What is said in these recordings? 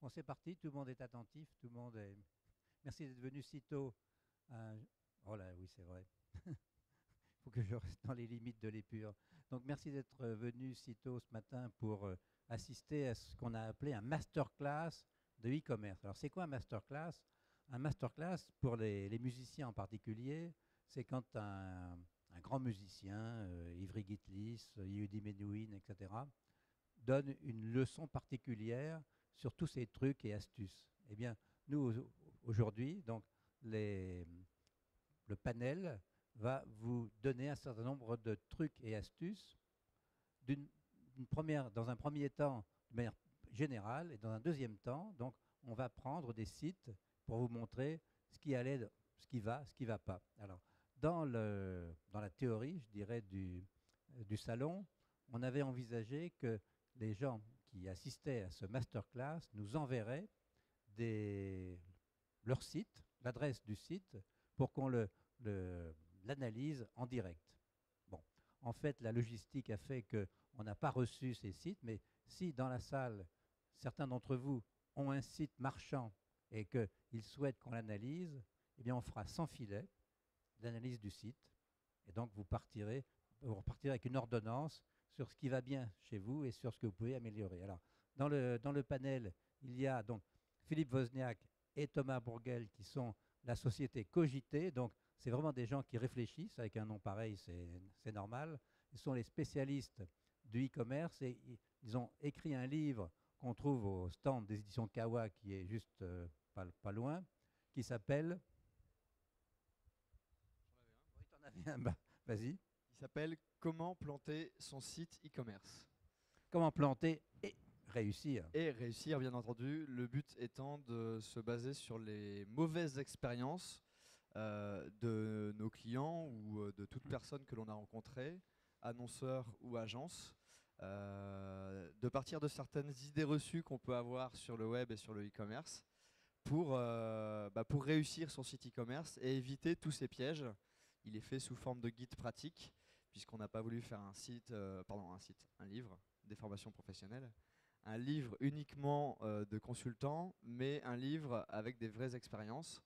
Bon, c'est parti, tout le monde est attentif, tout le monde est... Merci d'être venu si tôt. Oh là, oui, c'est vrai. Il faut que je reste dans les limites de l'épure. Donc, merci d'être venu si tôt ce matin pour assister à ce qu'on a appelé un masterclass de e-commerce. Alors, c'est quoi un masterclass? Un masterclass, pour les musiciens en particulier, c'est quand un grand musicien, Ivry Gitlis, Yehudi Menuhin, etc., donne une leçon particulière sur tous ces trucs et astuces. Eh bien, nous, aujourd'hui, donc, le panel va vous donner un certain nombre de trucs et astuces dans un premier temps de manière générale et dans un deuxième temps, donc, on va prendre des sites pour vous montrer ce qui allait, ce qui va pas. Alors, dans la théorie, je dirais, du salon, on avait envisagé que les gens qui assistaient à ce masterclass nous enverraient leur site, l'adresse du site, pour qu'on l'analyse en direct. Bon, en fait, la logistique a fait qu'on n'a pas reçu ces sites, mais si dans la salle, certains d'entre vous ont un site marchand et qu'ils souhaitent qu'on l'analyse, eh bien, on fera sans filet l'analyse du site. Et donc, vous repartirez avec une ordonnance sur ce qui va bien chez vous et sur ce que vous pouvez améliorer. Alors, dans le panel, il y a donc Philippe Wozniak et Thomas Bourguel qui sont la société Cogité. Donc, c'est vraiment des gens qui réfléchissent. Avec un nom pareil, c'est normal. Ils sont les spécialistes du e-commerce et ils ont écrit un livre qu'on trouve au stand des éditions Kawa, qui est juste pas loin, qui s'appelle... Oui, t'en avais un, bah, vas-y. Il s'appelle Comment planter son site e-commerce. Comment planter et réussir. Et réussir, bien entendu, le but étant de se baser sur les mauvaises expériences de nos clients ou de toute personne que l'on a rencontrée, annonceur ou agence, de partir de certaines idées reçues qu'on peut avoir sur le web et sur le e-commerce pour réussir son site e-commerce et éviter tous ces pièges. Il est fait sous forme de guide pratique, puisqu'on n'a pas voulu faire un livre, des formations professionnelles, un livre uniquement de consultants, mais un livre avec des vraies expériences.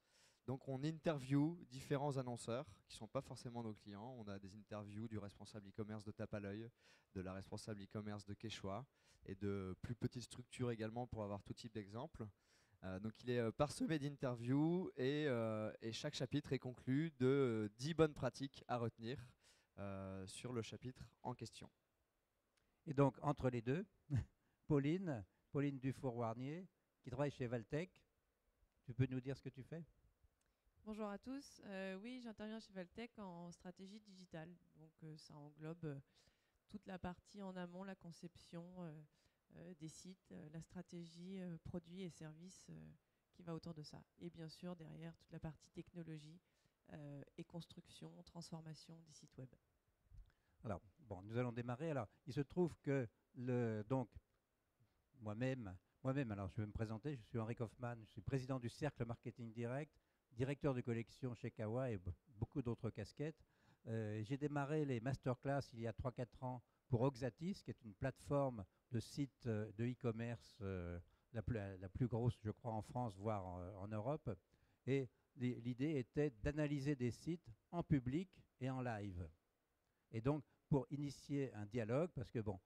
Donc on interview différents annonceurs qui ne sont pas forcément nos clients. On a des interviews du responsable e-commerce de Tape à l'œil, de la responsable e-commerce de Quechua et de plus petites structures également pour avoir tout type d'exemples. Donc il est parsemé d'interviews et chaque chapitre est conclu de 10 bonnes pratiques à retenir sur le chapitre en question. Et donc, entre les deux, Pauline Dufour-Warnier, qui travaille chez Valtech. Tu peux nous dire ce que tu fais? Bonjour à tous. Oui, j'interviens chez Valtech en stratégie digitale. Donc ça englobe toute la partie en amont, la conception des sites, la stratégie produits et services qui va autour de ça. Et bien sûr, derrière, toute la partie technologie et construction, transformation des sites web. Alors, bon, nous allons démarrer. Alors, il se trouve que donc, moi-même, alors je vais me présenter, je suis Henri Kaufmann, je suis président du Cercle Marketing Direct, directeur de collection chez Kawa et beaucoup d'autres casquettes. J'ai démarré les masterclass il y a 3-4 ans pour Oxatis, qui est une plateforme de sites de e-commerce la plus grosse, je crois, en France, voire en Europe. Et l'idée était d'analyser des sites en public et en live. Et donc, pour initier un dialogue, parce que bon,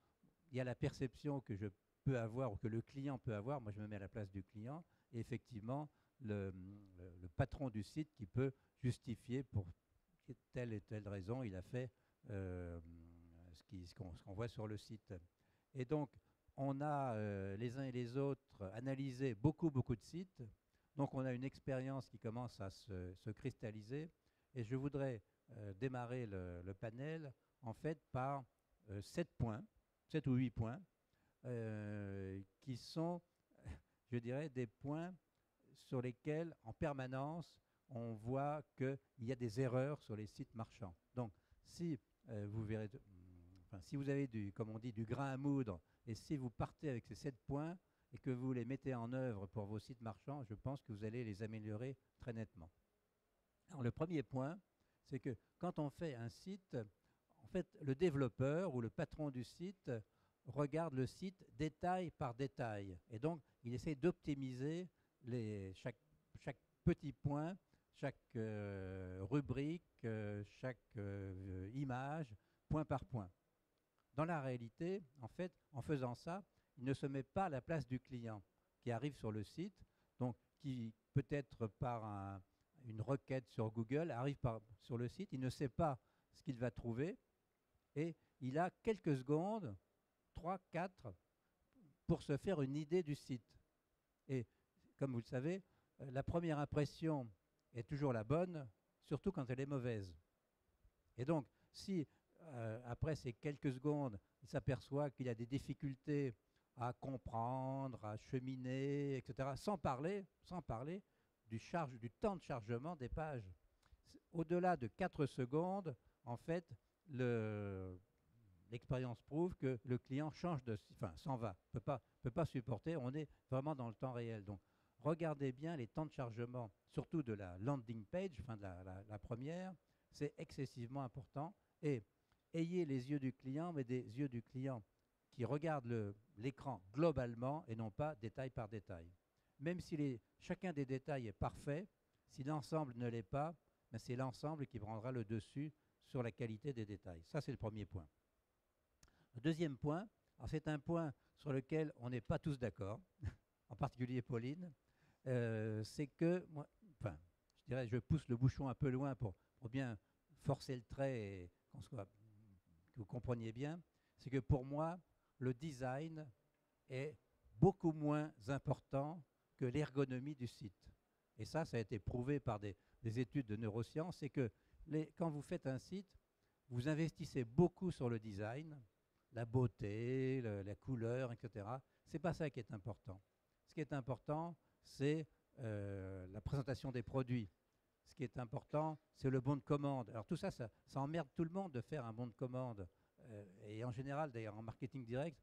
il y a la perception que je peux avoir ou que le client peut avoir, moi je me mets à la place du client, et effectivement, le patron du site qui peut justifier pour telle et telle raison, il a fait ce qu'on voit sur le site. Et donc, on a les uns et les autres analysé beaucoup de sites, donc on a une expérience qui commence à se cristalliser, et je voudrais démarrer le panel en fait par 7 points, 7 ou 8 points, qui sont, je dirais, des points sur lesquels, en permanence, on voit qu'il y a des erreurs sur les sites marchands. Donc, si vous verrez, si vous avez comme on dit, du grain à moudre, et si vous partez avec ces 7 points et que vous les mettez en œuvre pour vos sites marchands, je pense que vous allez les améliorer très nettement. Alors, le premier point, c'est que quand on fait un site, en fait, le développeur ou le patron du site regarde le site détail par détail. Et donc, il essaie d'optimiser chaque petit point, chaque rubrique, chaque image, point par point. Dans la réalité, en fait, en faisant ça, il ne se met pas à la place du client qui arrive sur le site, donc qui peut-être par une requête sur Google arrive sur le site, il ne sait pas ce qu'il va trouver et il a quelques secondes, 3, 4, pour se faire une idée du site. Et comme vous le savez, la première impression est toujours la bonne, surtout quand elle est mauvaise. Et donc, si après ces quelques secondes, il s'aperçoit qu'il y a des difficultés à comprendre, à cheminer, etc., sans parler du temps de chargement des pages. Au-delà de 4 secondes, en fait, l'expérience prouve que le client s'en va, ne peut pas supporter, on est vraiment dans le temps réel. Donc, regardez bien les temps de chargement, surtout de la landing page, de la première, c'est excessivement important. Et ayez les yeux du client, mais des yeux du client qui regardent l'écran globalement et non pas détail par détail. Même si chacun des détails est parfait, si l'ensemble ne l'est pas, ben c'est l'ensemble qui prendra le dessus sur la qualité des détails. Ça, c'est le premier point. Le deuxième point, c'est un point sur lequel on n'est pas tous d'accord, en particulier Pauline, c'est que, je dirais, je pousse le bouchon un peu loin pour bien forcer le trait et que vous compreniez bien, c'est que pour moi, le design est beaucoup moins important que l'ergonomie du site. Et ça a été prouvé par des études de neurosciences, c'est que quand vous faites un site, vous investissez beaucoup sur le design, la beauté, la couleur, etc. Ce n'est pas ça qui est important. Ce qui est important, c'est la présentation des produits. Ce qui est important, c'est le bon de commande. Alors tout ça, ça emmerde tout le monde de faire un bon de commande. Et en général, d'ailleurs, en marketing direct,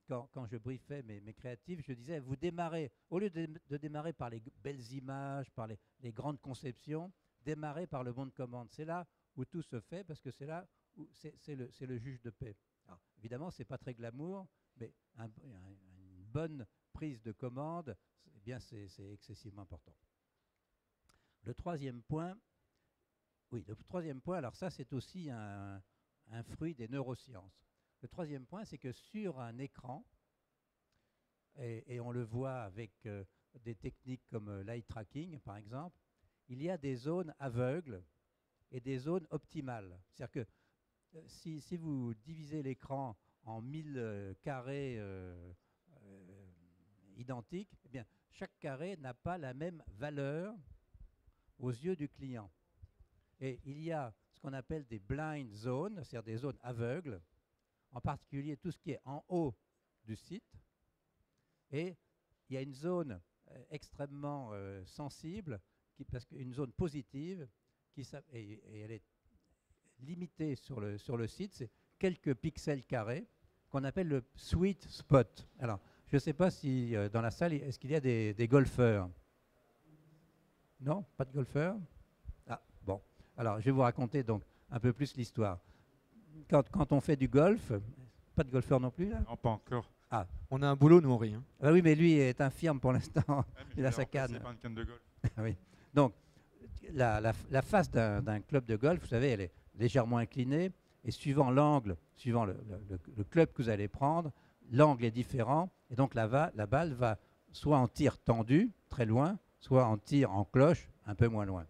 quand je briefais mes créatifs, je disais, vous démarrez, au lieu de démarrer par les belles images, par les grandes conceptions, démarrez par le bon de commande. C'est là où tout se fait, parce que c'est là où c'est le juge de paix. Alors, évidemment, ce n'est pas très glamour, mais une bonne prise de commande, eh bien, c'est excessivement important. Le troisième point, alors ça, c'est aussi un fruit des neurosciences. Le troisième point, c'est que sur un écran, et on le voit avec des techniques comme l'eye tracking, par exemple, il y a des zones aveugles et des zones optimales. C'est-à-dire que si vous divisez l'écran en 1000 carrés identiques, eh bien, chaque carré n'a pas la même valeur aux yeux du client. Et il y a ce qu'on appelle des blind zones, c'est-à-dire des zones aveugles, en particulier tout ce qui est en haut du site. Et il y a une zone extrêmement sensible, une zone positive, et elle est limitée sur le site, c'est quelques pixels carrés, qu'on appelle le sweet spot. Alors, je ne sais pas si dans la salle, est-ce qu'il y a des golfeurs? Non, pas de golfeurs? Ah, bon. Alors, je vais vous raconter donc un peu plus l'histoire. Quand on fait du golf, pas de golfeur non plus là? Non, pas encore. Ah, on a un boulot, nous on rit. Hein. Ah oui, mais lui est infirme pour l'instant. Ouais, il a sa canne. C'est pas une canne de golf. Oui. Donc, la face d'un club de golf, vous savez, elle est légèrement inclinée, et suivant l'angle, suivant le club que vous allez prendre, l'angle est différent, et donc la balle va soit en tir tendu, très loin, soit en tir en cloche, un peu moins loin.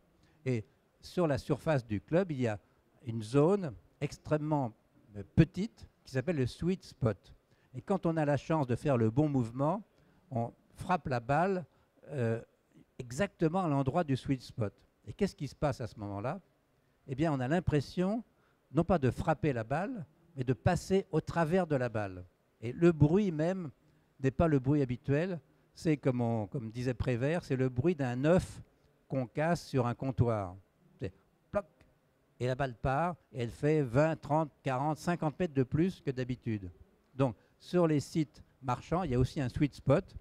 Et sur la surface du club, il y a une zone extrêmement petite qui s'appelle le sweet spot. Et quand on a la chance de faire le bon mouvement, on frappe la balle exactement à l'endroit du sweet spot. Et qu'est-ce qui se passe à ce moment-là? Eh bien, on a l'impression, non pas de frapper la balle, mais de passer au travers de la balle. Et le bruit même n'est pas le bruit habituel, c'est comme disait Prévert, c'est le bruit d'un œuf qu'on casse sur un comptoir. C'est ploc, et la balle part, et elle fait 20, 30, 40, 50 mètres de plus que d'habitude. Donc, sur les sites marchands, il y a aussi un sweet spot.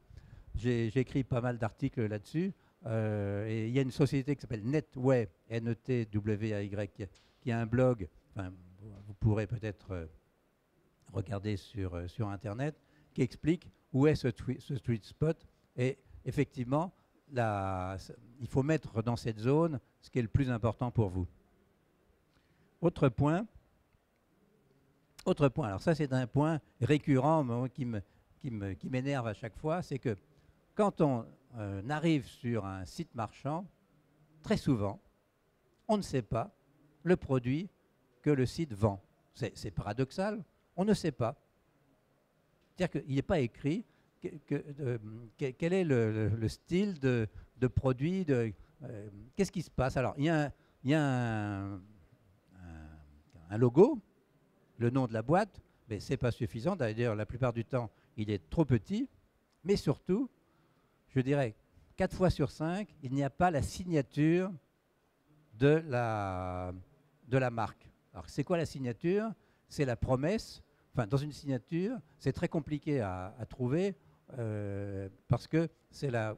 J'ai écrit pas mal d'articles là-dessus. Et il y a une société qui s'appelle Netway, N-E-T-W-A-Y, qui a un blog. Enfin, vous pourrez peut-être regardez sur Internet, qui explique où est ce sweet spot. Et effectivement, il faut mettre dans cette zone ce qui est le plus important pour vous. Autre point, alors ça c'est un point récurrent qui m'énerve à chaque fois, c'est que quand on arrive sur un site marchand, très souvent, on ne sait pas le produit que le site vend. C'est paradoxal, on ne sait pas. C'est-à-dire qu'il n'est pas écrit quel est le style de produit, qu'est-ce qui se passe. Alors, il y a un logo, le nom de la boîte, mais ce n'est pas suffisant. D'ailleurs, la plupart du temps, il est trop petit. Mais surtout, je dirais, 4 fois sur 5, il n'y a pas la signature de la marque. Alors, c'est quoi la signature? C'est la promesse. Enfin, dans une signature, c'est très compliqué à trouver parce que c'est la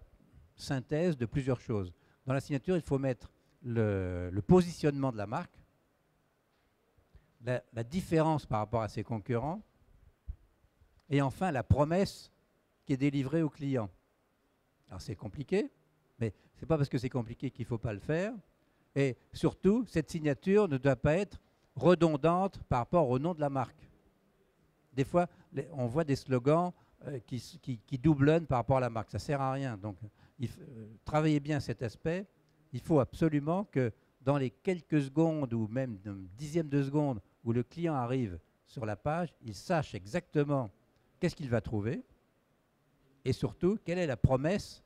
synthèse de plusieurs choses. Dans la signature, il faut mettre le positionnement de la marque, la différence par rapport à ses concurrents, et enfin la promesse qui est délivrée au client. Alors c'est compliqué, mais ce n'est pas parce que c'est compliqué qu'il ne faut pas le faire. Et surtout, cette signature ne doit pas être redondante par rapport au nom de la marque. Des fois, on voit des slogans qui doublonnent par rapport à la marque. Ça ne sert à rien. Donc, travaillez bien cet aspect. Il faut absolument que dans les quelques secondes ou même un dixième de seconde où le client arrive sur la page, il sache exactement qu'est-ce qu'il va trouver et surtout quelle est la promesse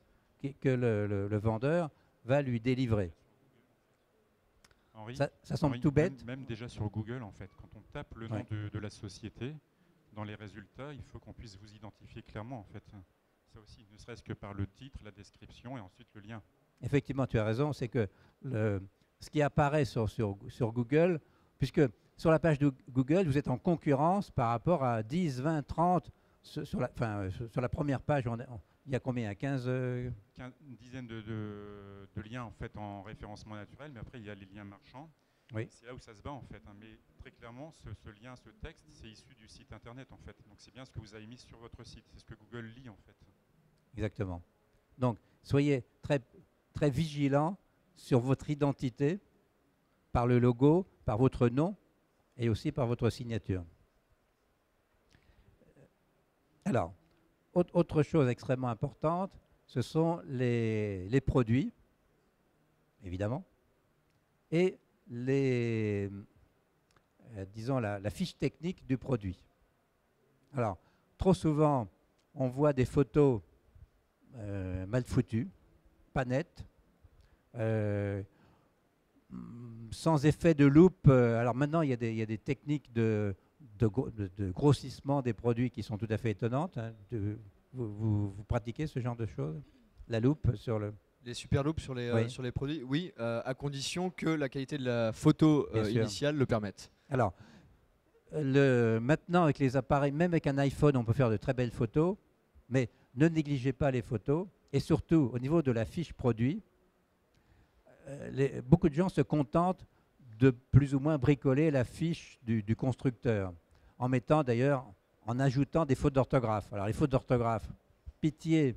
que le vendeur va lui délivrer. Henri, ça semble Henri, tout bête. Même déjà sur Google, en fait, quand on tape le nom de la société, dans les résultats, il faut qu'on puisse vous identifier clairement, en fait. Ça aussi, ne serait-ce que par le titre, la description et ensuite le lien. Effectivement, tu as raison, c'est que ce qui apparaît sur Google, puisque sur la page de Google, vous êtes en concurrence par rapport à 10, 20, 30, sur la première page, il y a combien? Il y a 15 Une dizaine de liens en fait en référencement naturel, mais après il y a les liens marchands. Oui. C'est là où ça se bat en fait. Mais très clairement, ce lien, ce texte, c'est issu du site internet en fait. Donc c'est bien ce que vous avez mis sur votre site. C'est ce que Google lit en fait. Exactement. Donc soyez très, très vigilants sur votre identité par le logo, par votre nom et aussi par votre signature. Alors, autre chose extrêmement importante, ce sont les produits, évidemment, et disons la fiche technique du produit. Alors, trop souvent, on voit des photos mal foutues, pas nettes, sans effet de loupe. Alors maintenant, il y a des techniques de grossissement des produits qui sont tout à fait étonnantes. Hein. Vous pratiquez ce genre de choses? La loupe sur le... Les super loupes sur les, Oui. sur les produits, oui, à condition que la qualité de la photo initiale le permette. Alors, maintenant avec les appareils, même avec un iPhone, on peut faire de très belles photos, mais ne négligez pas les photos. Et surtout, au niveau de la fiche produit, beaucoup de gens se contentent de plus ou moins bricoler la fiche du constructeur, en mettant d'ailleurs, en ajoutant des fautes d'orthographe. Alors les fautes d'orthographe, pitié,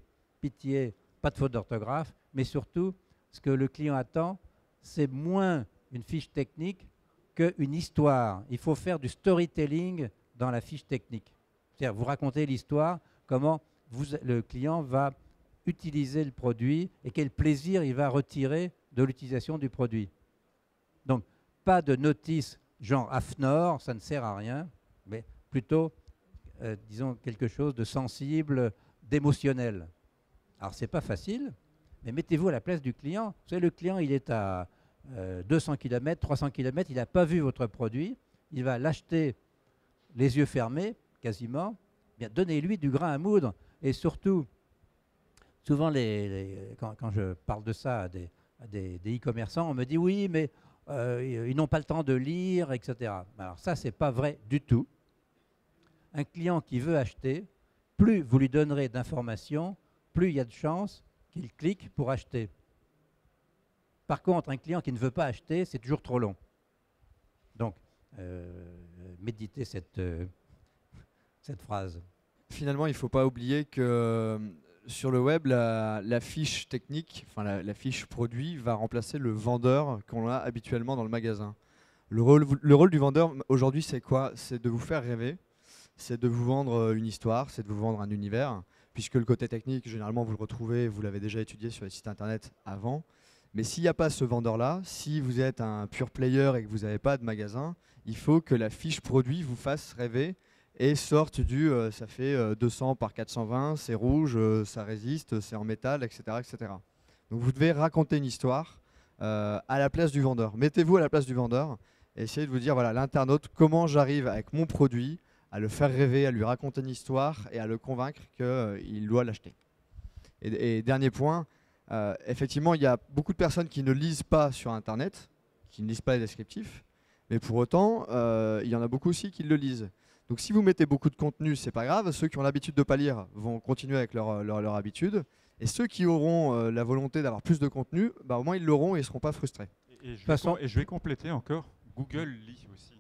pas de fautes d'orthographe, mais surtout, ce que le client attend, c'est moins une fiche technique qu'une histoire. Il faut faire du storytelling dans la fiche technique. C'est-à-dire, vous racontez l'histoire, comment le client va utiliser le produit et quel plaisir il va retirer de l'utilisation du produit. Donc, pas de notice genre AFNOR, ça ne sert à rien, mais plutôt, disons, quelque chose de sensible, d'émotionnel. Alors, ce n'est pas facile, mais mettez-vous à la place du client. Vous savez, le client, il est à 200 km, 300 km, il n'a pas vu votre produit, il va l'acheter les yeux fermés, quasiment. Bien, donnez-lui du grain à moudre. Et surtout, souvent, quand je parle de ça à des e-commerçants, on me dit oui, mais ils n'ont pas le temps de lire, etc. Alors ça, ce n'est pas vrai du tout. Un client qui veut acheter, plus vous lui donnerez d'informations, plus il y a de chances qu'il clique pour acheter. Par contre, un client qui ne veut pas acheter, c'est toujours trop long. Donc, méditez cette phrase. Finalement, il ne faut pas oublier que sur le web, la fiche technique, enfin la fiche produit va remplacer le vendeur qu'on a habituellement dans le magasin. Le rôle du vendeur aujourd'hui, c'est quoi? C'est de vous faire rêver, c'est de vous vendre une histoire, c'est de vous vendre un univers, puisque le côté technique, généralement, vous le retrouvez, vous l'avez déjà étudié sur les sites internet avant. Mais s'il n'y a pas ce vendeur-là, si vous êtes un pure player et que vous n'avez pas de magasin, il faut que la fiche produit vous fasse rêver et sorte du ça fait 200 par 420, c'est rouge, ça résiste, c'est en métal, etc., etc. Donc vous devez raconter une histoire à la place du vendeur. Mettez-vous à la place du vendeur et essayez de vous dire, voilà, l'internaute, comment j'arrive avec mon produit à le faire rêver, à lui raconter une histoire et à le convaincre qu'il doit l'acheter. Et dernier point, effectivement, il y a beaucoup de personnes qui ne lisent pas sur Internet, qui ne lisent pas les descriptifs, mais pour autant, il y en a beaucoup aussi qui le lisent. Donc si vous mettez beaucoup de contenu, c'est pas grave. Ceux qui ont l'habitude de ne pas lire vont continuer avec leur habitude. Et ceux qui auront la volonté d'avoir plus de contenu, bah, au moins ils l'auront et ils ne seront pas frustrés. Et je vais compléter encore, Google lit aussi.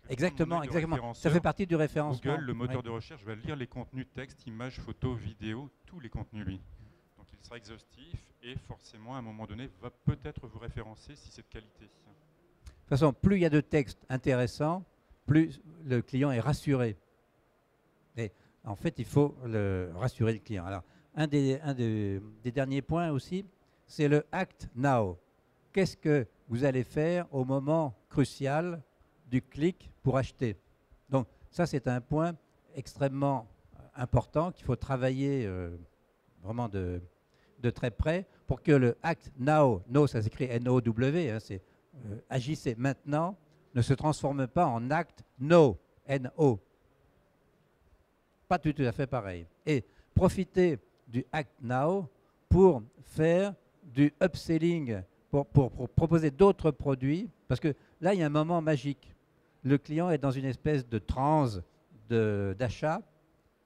Exactement, exactement. Ça fait partie du référencement. Google, le moteur de recherche, va lire les contenus texte, images, photos, vidéos, tous les contenus lui. Donc il sera exhaustif et forcément à un moment donné va peut-être vous référencer si c'est de qualité. De toute façon, plus il y a de textes intéressants, plus le client est rassuré. Et en fait, il faut rassurer le client. Alors, un des derniers points aussi, c'est le Act Now. Qu'est-ce que vous allez faire au moment crucial du clic pour acheter? Donc, ça, c'est un point extrêmement important qu'il faut travailler vraiment de très près pour que le Act Now, no, ça s'écrit N-O-W, hein, c'est agissez maintenant, ne se transforme pas en acte no, N-O. Pas tout à fait pareil. Et profitez du Act Now pour faire du upselling, pour proposer d'autres produits, parce que là, il y a un moment magique. Le client est dans une espèce de transe d'achat,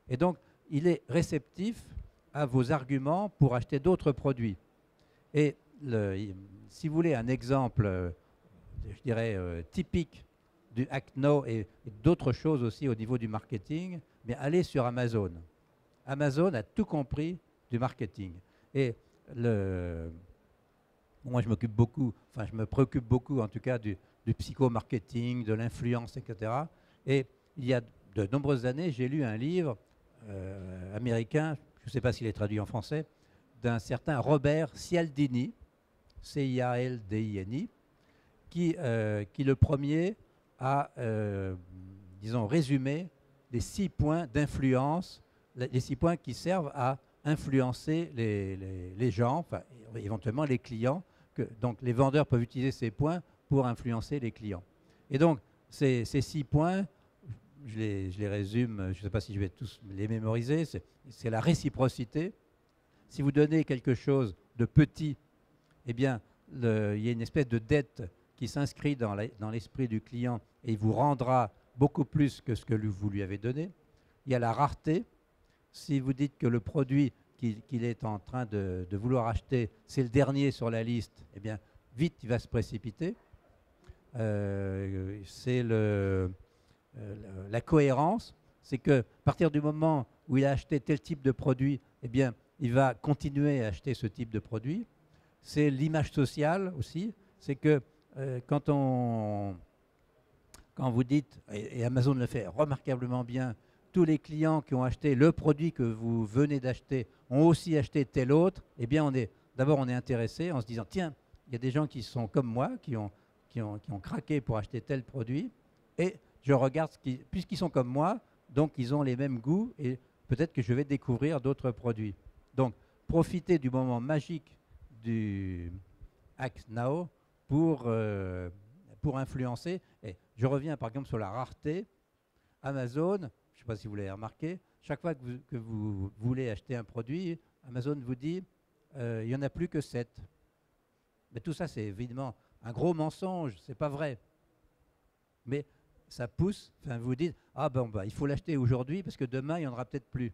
et donc il est réceptif à vos arguments pour acheter d'autres produits. Et si vous voulez un exemple je dirais, typique du Act Now et d'autres choses aussi au niveau du marketing, mais allez sur Amazon. Amazon a tout compris du marketing. Et moi, je me préoccupe beaucoup, en tout cas, du psychomarketing, de l'influence, etc. Et il y a de nombreuses années, j'ai lu un livre américain, je ne sais pas s'il est traduit en français, d'un certain Robert Cialdini, C-I-A-L-D-I-N-I, qui le premier a, disons, résumé les 6 points d'influence, les 6 points qui servent à influencer les gens, enfin, éventuellement les clients. Donc les vendeurs peuvent utiliser ces points pour influencer les clients. Et donc ces 6 points, je les résume, je ne sais pas si je vais tous les mémoriser, c'est la réciprocité. Si vous donnez quelque chose de petit, eh bien, il y a une espèce de dette qui s'inscrit dans l'esprit du client et il vous rendra beaucoup plus que ce que vous lui avez donné. Il y a la rareté. Si vous dites que le produit qu'il est en train de vouloir acheter, c'est le dernier sur la liste, eh bien, vite, il va se précipiter. C'est la cohérence. C'est qu'à partir du moment où il a acheté tel type de produit, eh bien, il va continuer à acheter ce type de produit. C'est l'image sociale aussi. C'est que quand vous dites, et Amazon le fait remarquablement bien, tous les clients qui ont acheté le produit que vous venez d'acheter ont aussi acheté tel autre, eh bien d'abord on est intéressé en se disant, tiens, il y a des gens qui sont comme moi, qui ont craqué pour acheter tel produit, et je regarde, puisqu'ils sont comme moi, donc ils ont les mêmes goûts, et peut-être que je vais découvrir d'autres produits. Donc profitez du moment magique du Act Now pour influencer. Et je reviens par exemple sur la rareté. Amazon, je ne sais pas si vous l'avez remarqué, chaque fois que vous voulez acheter un produit, Amazon vous dit il n'y en a plus que 7. Mais tout ça, c'est évidemment un gros mensonge, c'est pas vrai. Mais ça pousse, enfin vous dites il faut l'acheter aujourd'hui parce que demain, il n'y en aura peut-être plus.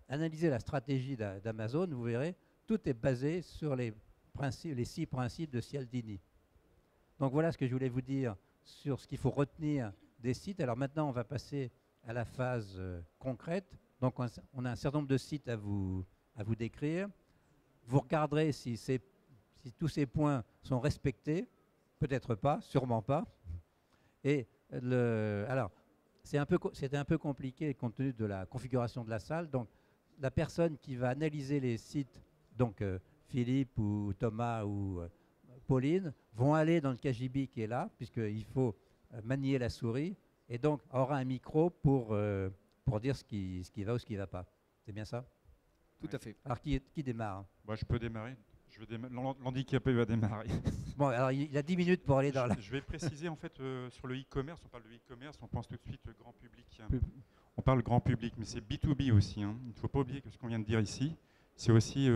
Analysez la stratégie d'Amazon, vous verrez, tout est basé sur les 6 principes de Cialdini. Donc voilà ce que je voulais vous dire sur ce qu'il faut retenir des sites. Alors maintenant, on va passer à la phase concrète. Donc on a un certain nombre de sites à vous décrire. Vous regarderez si tous ces points sont respectés. Peut-être pas, sûrement pas. Et alors, c'était un peu compliqué compte tenu de la configuration de la salle. Donc, la personne qui va analyser les sites, donc Philippe ou Thomas ou Pauline, vont aller dans le KGB qui est là, puisqu'il faut manier la souris, et donc aura un micro pour dire ce qui va ou ce qui ne va pas. C'est bien ça? Tout à fait. Alors, qui démarre? Moi, je peux démarrer. L'handicapé va démarrer. Bon, alors il a 10 minutes pour aller dans la... Je vais préciser, en fait, sur le e-commerce, on parle de e-commerce, on pense tout de suite grand public. On parle grand public, mais c'est B2B aussi. Hein. Il ne faut pas oublier que ce qu'on vient de dire ici, c'est aussi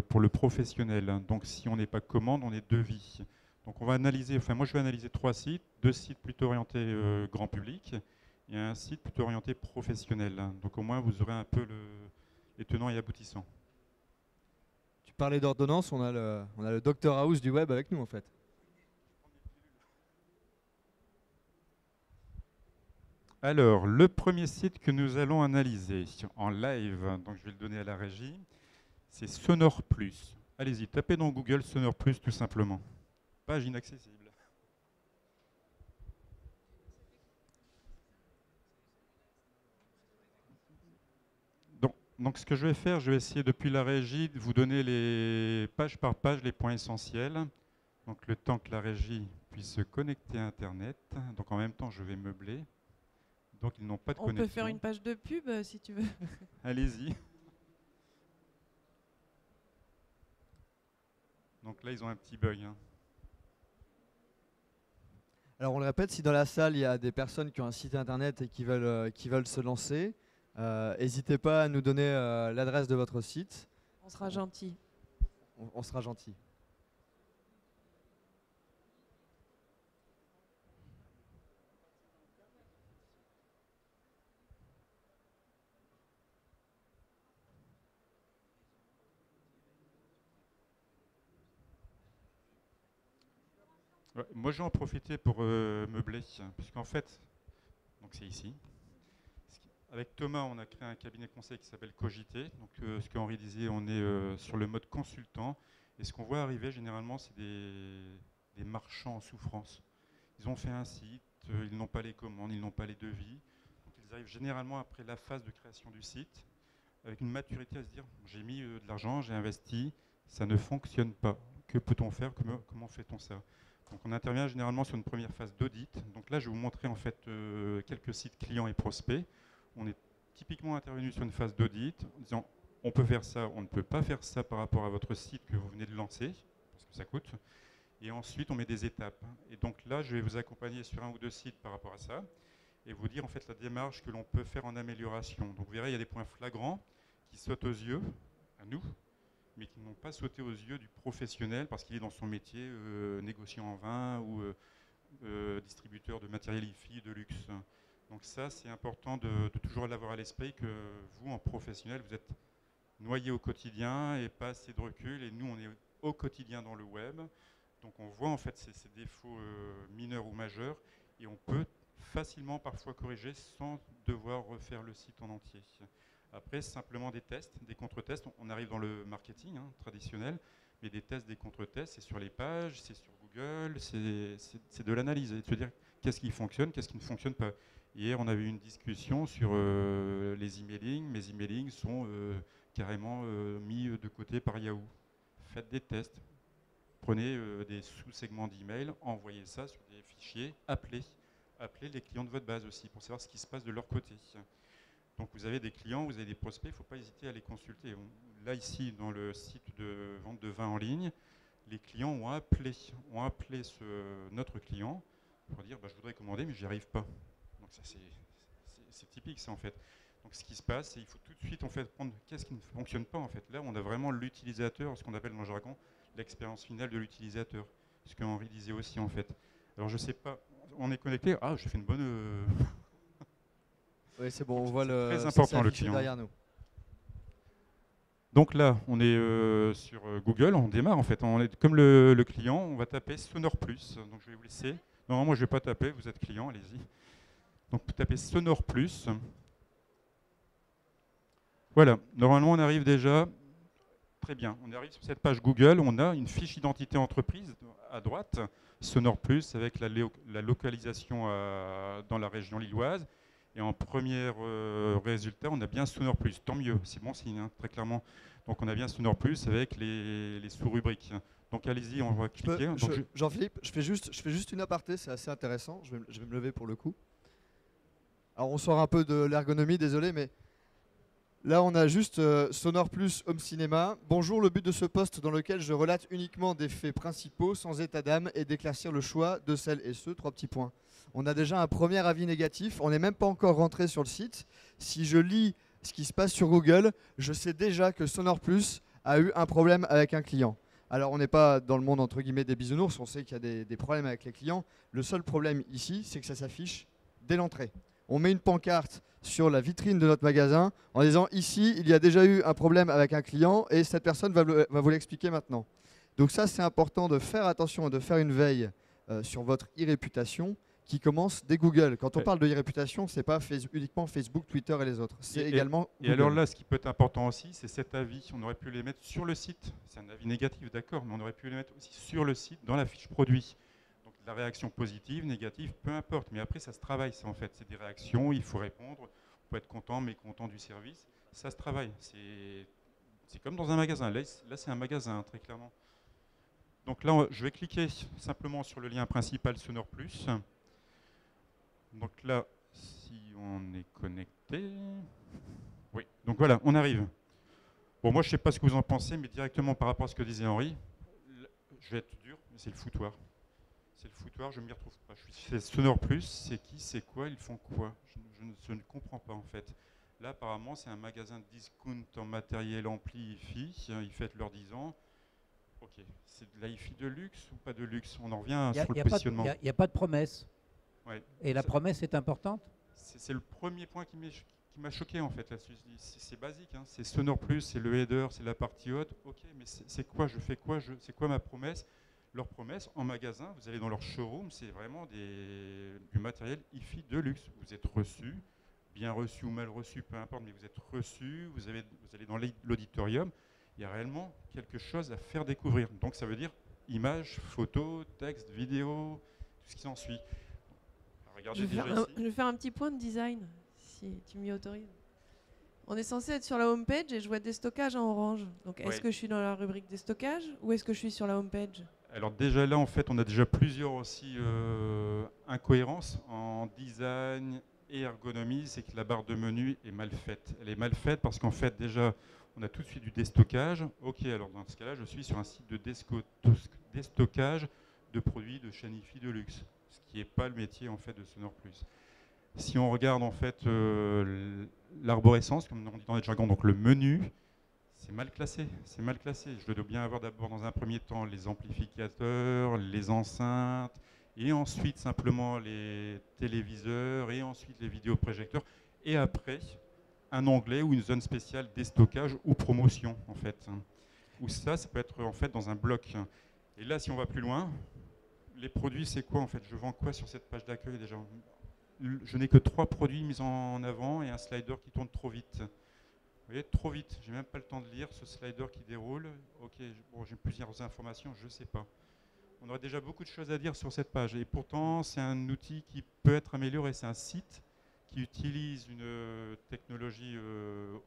pour le professionnel. Hein. Donc, si on n'est pas commande, on est devis. Donc, on va analyser, moi, je vais analyser 3 sites, 2 sites plutôt orientés grand public et un site plutôt orienté professionnel. Hein. Donc, au moins, vous aurez un peu les tenants et aboutissants. Tu parlais d'ordonnance, on a le Dr House du web avec nous, en fait. Alors, le premier site que nous allons analyser en live, donc je vais le donner à la régie, c'est Sonore Plus. Allez-y, tapez dans Google Sonore Plus tout simplement. Page inaccessible. Donc ce que je vais faire, je vais essayer depuis la régie de vous donner les page par page les points essentiels. Donc le temps que la régie puisse se connecter à Internet. Donc en même temps, je vais meubler. Donc ils n'ont pas de connexion. On peut faire une page de pub si tu veux. Allez-y. Donc là, ils ont un petit bug. Hein. Alors on le répète, si dans la salle, il y a des personnes qui ont un site internet et qui veulent se lancer, n'hésitez pas à nous donner l'adresse de votre site. On sera gentil. On sera gentil. Ouais, moi, je vais en profiter pour meubler, puisqu'en fait, donc c'est ici. Avec Thomas, on a créé un cabinet conseil qui s'appelle Cogité. Donc, ce qu'Henri disait, on est sur le mode consultant. Et ce qu'on voit arriver, généralement, c'est des marchands en souffrance. Ils ont fait un site, ils n'ont pas les commandes, ils n'ont pas les devis. Donc, ils arrivent généralement après la phase de création du site, avec une maturité à se dire, j'ai mis de l'argent, j'ai investi, ça ne fonctionne pas. Que peut-on faire? Comment fait-on ça? Donc, on intervient généralement sur une première phase d'audit. Donc là, je vais vous montrer en fait quelques sites clients et prospects. On est typiquement intervenu sur une phase d'audit en disant on peut faire ça, on ne peut pas faire ça par rapport à votre site que vous venez de lancer, parce que ça coûte. Et ensuite, on met des étapes. Et donc là, je vais vous accompagner sur un ou 2 sites par rapport à ça et vous dire en fait la démarche que l'on peut faire en amélioration. Donc vous verrez, il y a des points flagrants qui sautent aux yeux, à nous, mais qui n'ont pas sauté aux yeux du professionnel parce qu'il est dans son métier, négociant en vin ou distributeur de matériel hi-fi de luxe. Donc ça, c'est important de toujours l'avoir à l'esprit que vous, en professionnel, vous êtes noyé au quotidien et pas assez de recul. Et nous, on est au quotidien dans le web. Donc on voit en fait ces défauts mineurs ou majeurs et on peut facilement parfois corriger sans devoir refaire le site en entier. Après, simplement des tests, des contre-tests. On arrive dans le marketing traditionnel, mais des tests, des contre-tests, c'est sur les pages, c'est sur Google, c'est de l'analyse et de se dire qu'est-ce qui fonctionne, qu'est-ce qui ne fonctionne pas. Hier, on avait eu une discussion sur les emailings. Mes emailings sont carrément mis de côté par Yahoo. Faites des tests. Prenez des sous-segments d'email, envoyez ça sur des fichiers, appelez les clients de votre base aussi pour savoir ce qui se passe de leur côté. Donc vous avez des clients, vous avez des prospects, il ne faut pas hésiter à les consulter. Là, ici, dans le site de vente de vin en ligne, les clients ont appelé notre client pour dire je voudrais commander, mais j'y arrive pas. Donc ça, c'est typique, ça, en fait. Donc ce qui se passe, c'est qu'il faut tout de suite en fait, prendre qu'est-ce qui ne fonctionne pas. En fait. Là, on a vraiment l'utilisateur, ce qu'on appelle dans le jargon, l'expérience finale de l'utilisateur. Ce que Henri disait aussi, en fait. Alors, je ne sais pas, on est connecté. Ah, j'ai fait une bonne... Oui, c'est bon, on voit très important, le client derrière nous. Donc là, on est sur Google, on démarre en fait. On est, comme le client, on va taper Sonore Plus. Donc je vais vous laisser. Non, moi je ne vais pas taper, vous êtes client, allez-y. Donc vous tapez Sonore Plus. Voilà, normalement on arrive déjà, très bien, on arrive sur cette page Google, on a une fiche identité entreprise à droite, Sonore Plus avec la localisation dans la région lilloise. Et en premier résultat, on a bien Sonore Plus, tant mieux, c'est bon signe, hein, très clairement. Donc on a bien Sonore Plus avec les sous-rubriques. Donc allez-y, on va cliquer. Jean-Philippe, je fais juste une aparté, c'est assez intéressant. Je vais me lever pour le coup. Alors on sort un peu de l'ergonomie, désolé, mais là on a juste Sonore Plus Home Cinéma. Bonjour, le but de ce poste dans lequel je relate uniquement des faits principaux, sans état d'âme, et d'éclaircir le choix de celles et ceux, 3 petits points. On a déjà un premier avis négatif, on n'est même pas encore rentré sur le site. Si je lis ce qui se passe sur Google, je sais déjà que Sonore Plus a eu un problème avec un client. Alors on n'est pas dans le monde entre guillemets des bisounours, on sait qu'il y a des problèmes avec les clients. Le seul problème ici, c'est que ça s'affiche dès l'entrée. On met une pancarte sur la vitrine de notre magasin en disant ici, il y a déjà eu un problème avec un client et cette personne va vous l'expliquer maintenant. Donc ça, c'est important de faire attention et de faire une veille sur votre e-réputation qui commence dès Google. Quand on parle de e-réputation, ce n'est pas uniquement Facebook, Twitter et les autres. C'est également Google. Et alors là, ce qui peut être important aussi, c'est cet avis. On aurait pu les mettre sur le site. C'est un avis négatif, d'accord, mais on aurait pu les mettre aussi sur le site, dans la fiche produit. Donc la réaction positive, négative, peu importe. Mais après, ça se travaille, ça en fait. C'est des réactions, il faut répondre. On peut être content, mécontent du service. Ça se travaille. C'est comme dans un magasin. Là c'est un magasin, très clairement. Donc là, je vais cliquer simplement sur le lien principal Sonore Plus. Donc là, si on est connecté... Oui, donc voilà, on arrive. Bon, moi, je ne sais pas ce que vous en pensez, mais directement par rapport à ce que disait Henri, je vais être dur, mais c'est le foutoir. C'est le foutoir, je ne m'y retrouve pas. C'est Sonore Plus, c'est qui, c'est quoi, ils font quoi? Je ne comprends pas, en fait. Là, apparemment, c'est un magasin de discount en matériel ampli hi-fi. Ils fêtent leurs 10 ans. Ok, c'est de la hi-fi de luxe ou pas de luxe? On en revient sur le positionnement. Il n'y a pas de promesse. Ouais. Et la promesse est importante? C'est le premier point qui m'a choqué en fait là-dessus. C'est basique, hein. C'est Sonore Plus, c'est le header, c'est la partie haute. Ok, mais c'est quoi? Je fais quoi? C'est quoi ma promesse? Leur promesse en magasin, vous allez dans leur showroom, c'est vraiment du matériel hi-fi de luxe. Vous êtes reçu, bien reçu ou mal reçu, peu importe, mais vous êtes reçu, vous allez dans l'auditorium. Il y a réellement quelque chose à faire découvrir. Donc ça veut dire images, photos, textes, vidéos, tout ce qui s'ensuit. Je vais faire un petit point de design, si tu m'y autorises. On est censé être sur la homepage et je vois déstockage en orange. Donc est-ce que je suis dans la rubrique déstockage ou est-ce que je suis sur la homepage? Alors déjà là, en fait, on a déjà plusieurs aussi incohérences en design et ergonomie. C'est que la barre de menu est mal faite. Elle est mal faite parce qu'en fait, déjà, on a tout de suite du déstockage. Ok, alors dans ce cas-là, je suis sur un site de déstockage de produits de chaîne hi-fi de luxe, ce qui n'est pas le métier en fait de Sonore Plus. Si on regarde en fait l'arborescence, comme on dit dans les jargons, donc le menu, c'est mal classé. C'est mal classé. Je dois bien avoir d'abord dans un premier temps les amplificateurs, les enceintes, et ensuite simplement les téléviseurs, et ensuite les vidéoprojecteurs, et après un onglet ou une zone spéciale déstockage ou promotion en fait. Ou ça peut être en fait dans un bloc. Et là, si on va plus loin, les produits, c'est quoi en fait? Je vends quoi sur cette page d'accueil déjà? Je n'ai que 3 produits mis en avant et un slider qui tourne trop vite. Vous voyez, trop vite. J'ai même pas le temps de lire ce slider qui déroule. Ok, bon, j'ai plusieurs informations, je ne sais pas. On aurait déjà beaucoup de choses à dire sur cette page. Et pourtant, c'est un outil qui peut être amélioré. C'est un site qui utilise une technologie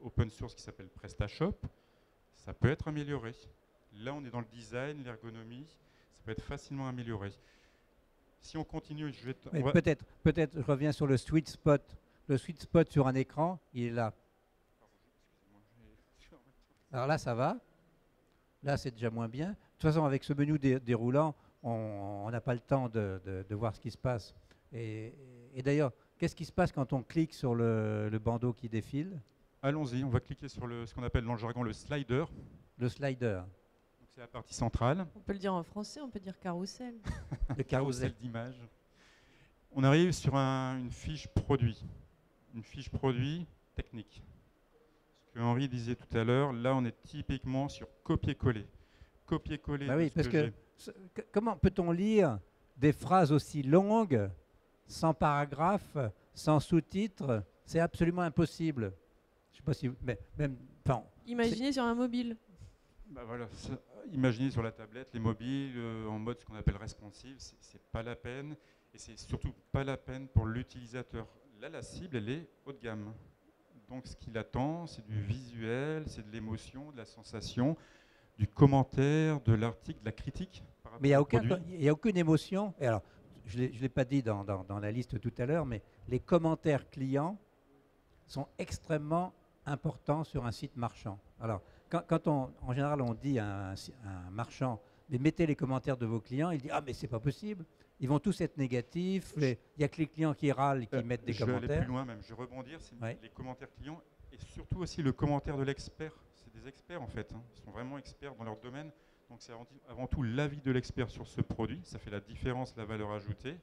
open source qui s'appelle PrestaShop. Ça peut être amélioré. Là, on est dans le design, l'ergonomie. Ça peut être facilement amélioré. Si on continue, peut-être, je reviens sur le sweet spot. Le sweet spot sur un écran, il est là. Alors là, ça va. Là, c'est déjà moins bien. De toute façon, avec ce menu déroulant, on n'a pas le temps de voir ce qui se passe. Et d'ailleurs, qu'est-ce qui se passe quand on clique sur le bandeau qui défile? Allons-y, on va cliquer sur ce qu'on appelle dans le jargon le slider. Le slider. C'est la partie centrale. On peut le dire en français, on peut dire carrousel. Le carrousel d'image. On arrive sur une fiche produit. Une fiche produit technique. Ce que Henri disait tout à l'heure, là on est typiquement sur copier-coller. Copier-coller. Bah oui, parce que comment peut-on lire des phrases aussi longues, sans paragraphe, sans sous-titres, c'est absolument impossible. Je sais pas si mais même, enfin, Imaginez sur un mobile. Bah voilà, imaginez sur la tablette, les mobiles en mode ce qu'on appelle responsive, c'est pas la peine, et c'est surtout pas la peine pour l'utilisateur. Là, la cible, elle est haut de gamme. Donc ce qu'il attend, c'est du visuel, c'est de l'émotion, de la sensation, du commentaire, de l'article, de la critique. Mais il n'y a aucune émotion. Et alors, je ne l'ai pas dit dans la liste tout à l'heure, mais les commentaires clients sont extrêmement importants sur un site marchand. Alors, en général, on dit à un marchand, mais mettez les commentaires de vos clients, il dit, ah mais c'est pas possible, ils vont tous être négatifs, il n'y a que les clients qui râlent et qui mettent des commentaires. Je vais aller plus loin même, je vais rebondir, c'est les commentaires clients et surtout aussi le commentaire de l'expert. C'est des experts en fait, hein. Ils sont vraiment experts dans leur domaine, donc c'est avant tout l'avis de l'expert sur ce produit, ça fait la différence, la valeur ajoutée,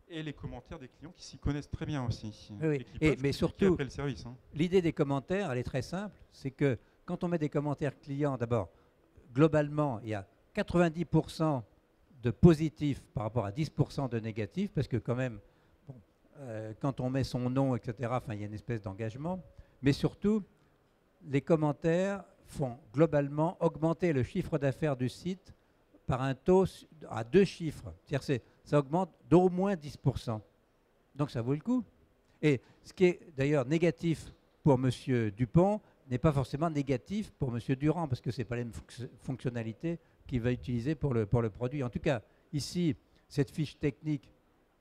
et les commentaires des clients qui s'y connaissent très bien aussi. Oui, et qui mais surtout, après le service, hein. L'idée des commentaires, elle est très simple, c'est que quand on met des commentaires clients, d'abord, globalement, il y a 90% de positifs par rapport à 10% de négatifs, parce que quand même, bon, quand on met son nom, etc., il y a une espèce d'engagement, mais surtout, les commentaires font globalement augmenter le chiffre d'affaires du site par un taux à 2 chiffres. C'est-à-dire ça augmente d'au moins 10%. Donc ça vaut le coup. Et ce qui est d'ailleurs négatif pour M. Dupont n'est pas forcément négatif pour M. Durand, parce que ce n'est pas les mêmes fonctionnalités qu'il va utiliser pour le produit. En tout cas, ici, cette fiche technique,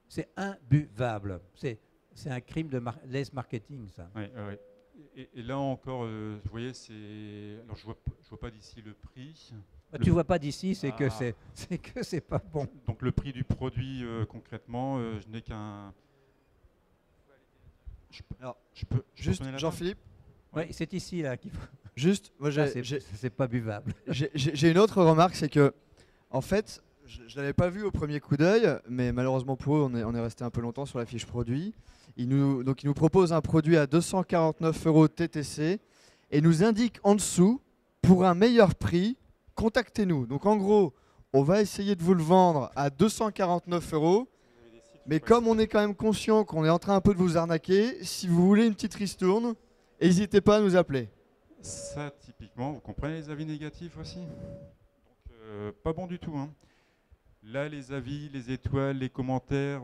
c'est imbuvable. C'est un crime de less marketing, ça. Ouais, ouais. Et là encore, vous voyez, alors je vois pas d'ici le prix. Tu vois pas d'ici, c'est que c'est pas bon. Donc le prix du produit, concrètement, je n'ai qu'un... Juste, Jean-Philippe. Oui, c'est ici là qu'il faut... Juste, moi c'est pas buvable. J'ai une autre remarque, c'est que, en fait, je ne l'avais pas vu au premier coup d'œil, mais malheureusement pour eux, on est resté un peu longtemps sur la fiche produit. Ils nous proposent un produit à 249 € TTC et nous indiquent en dessous, pour un meilleur prix, contactez-nous. Donc en gros, on va essayer de vous le vendre à 249 €. Mais comme on est quand même conscient qu'on est en train un peu de vous arnaquer, si vous voulez une petite ristourne, n'hésitez pas à nous appeler. Ça, typiquement, vous comprenez les avis négatifs aussi? Donc, pas bon du tout, hein. Là, les avis, les étoiles, les commentaires,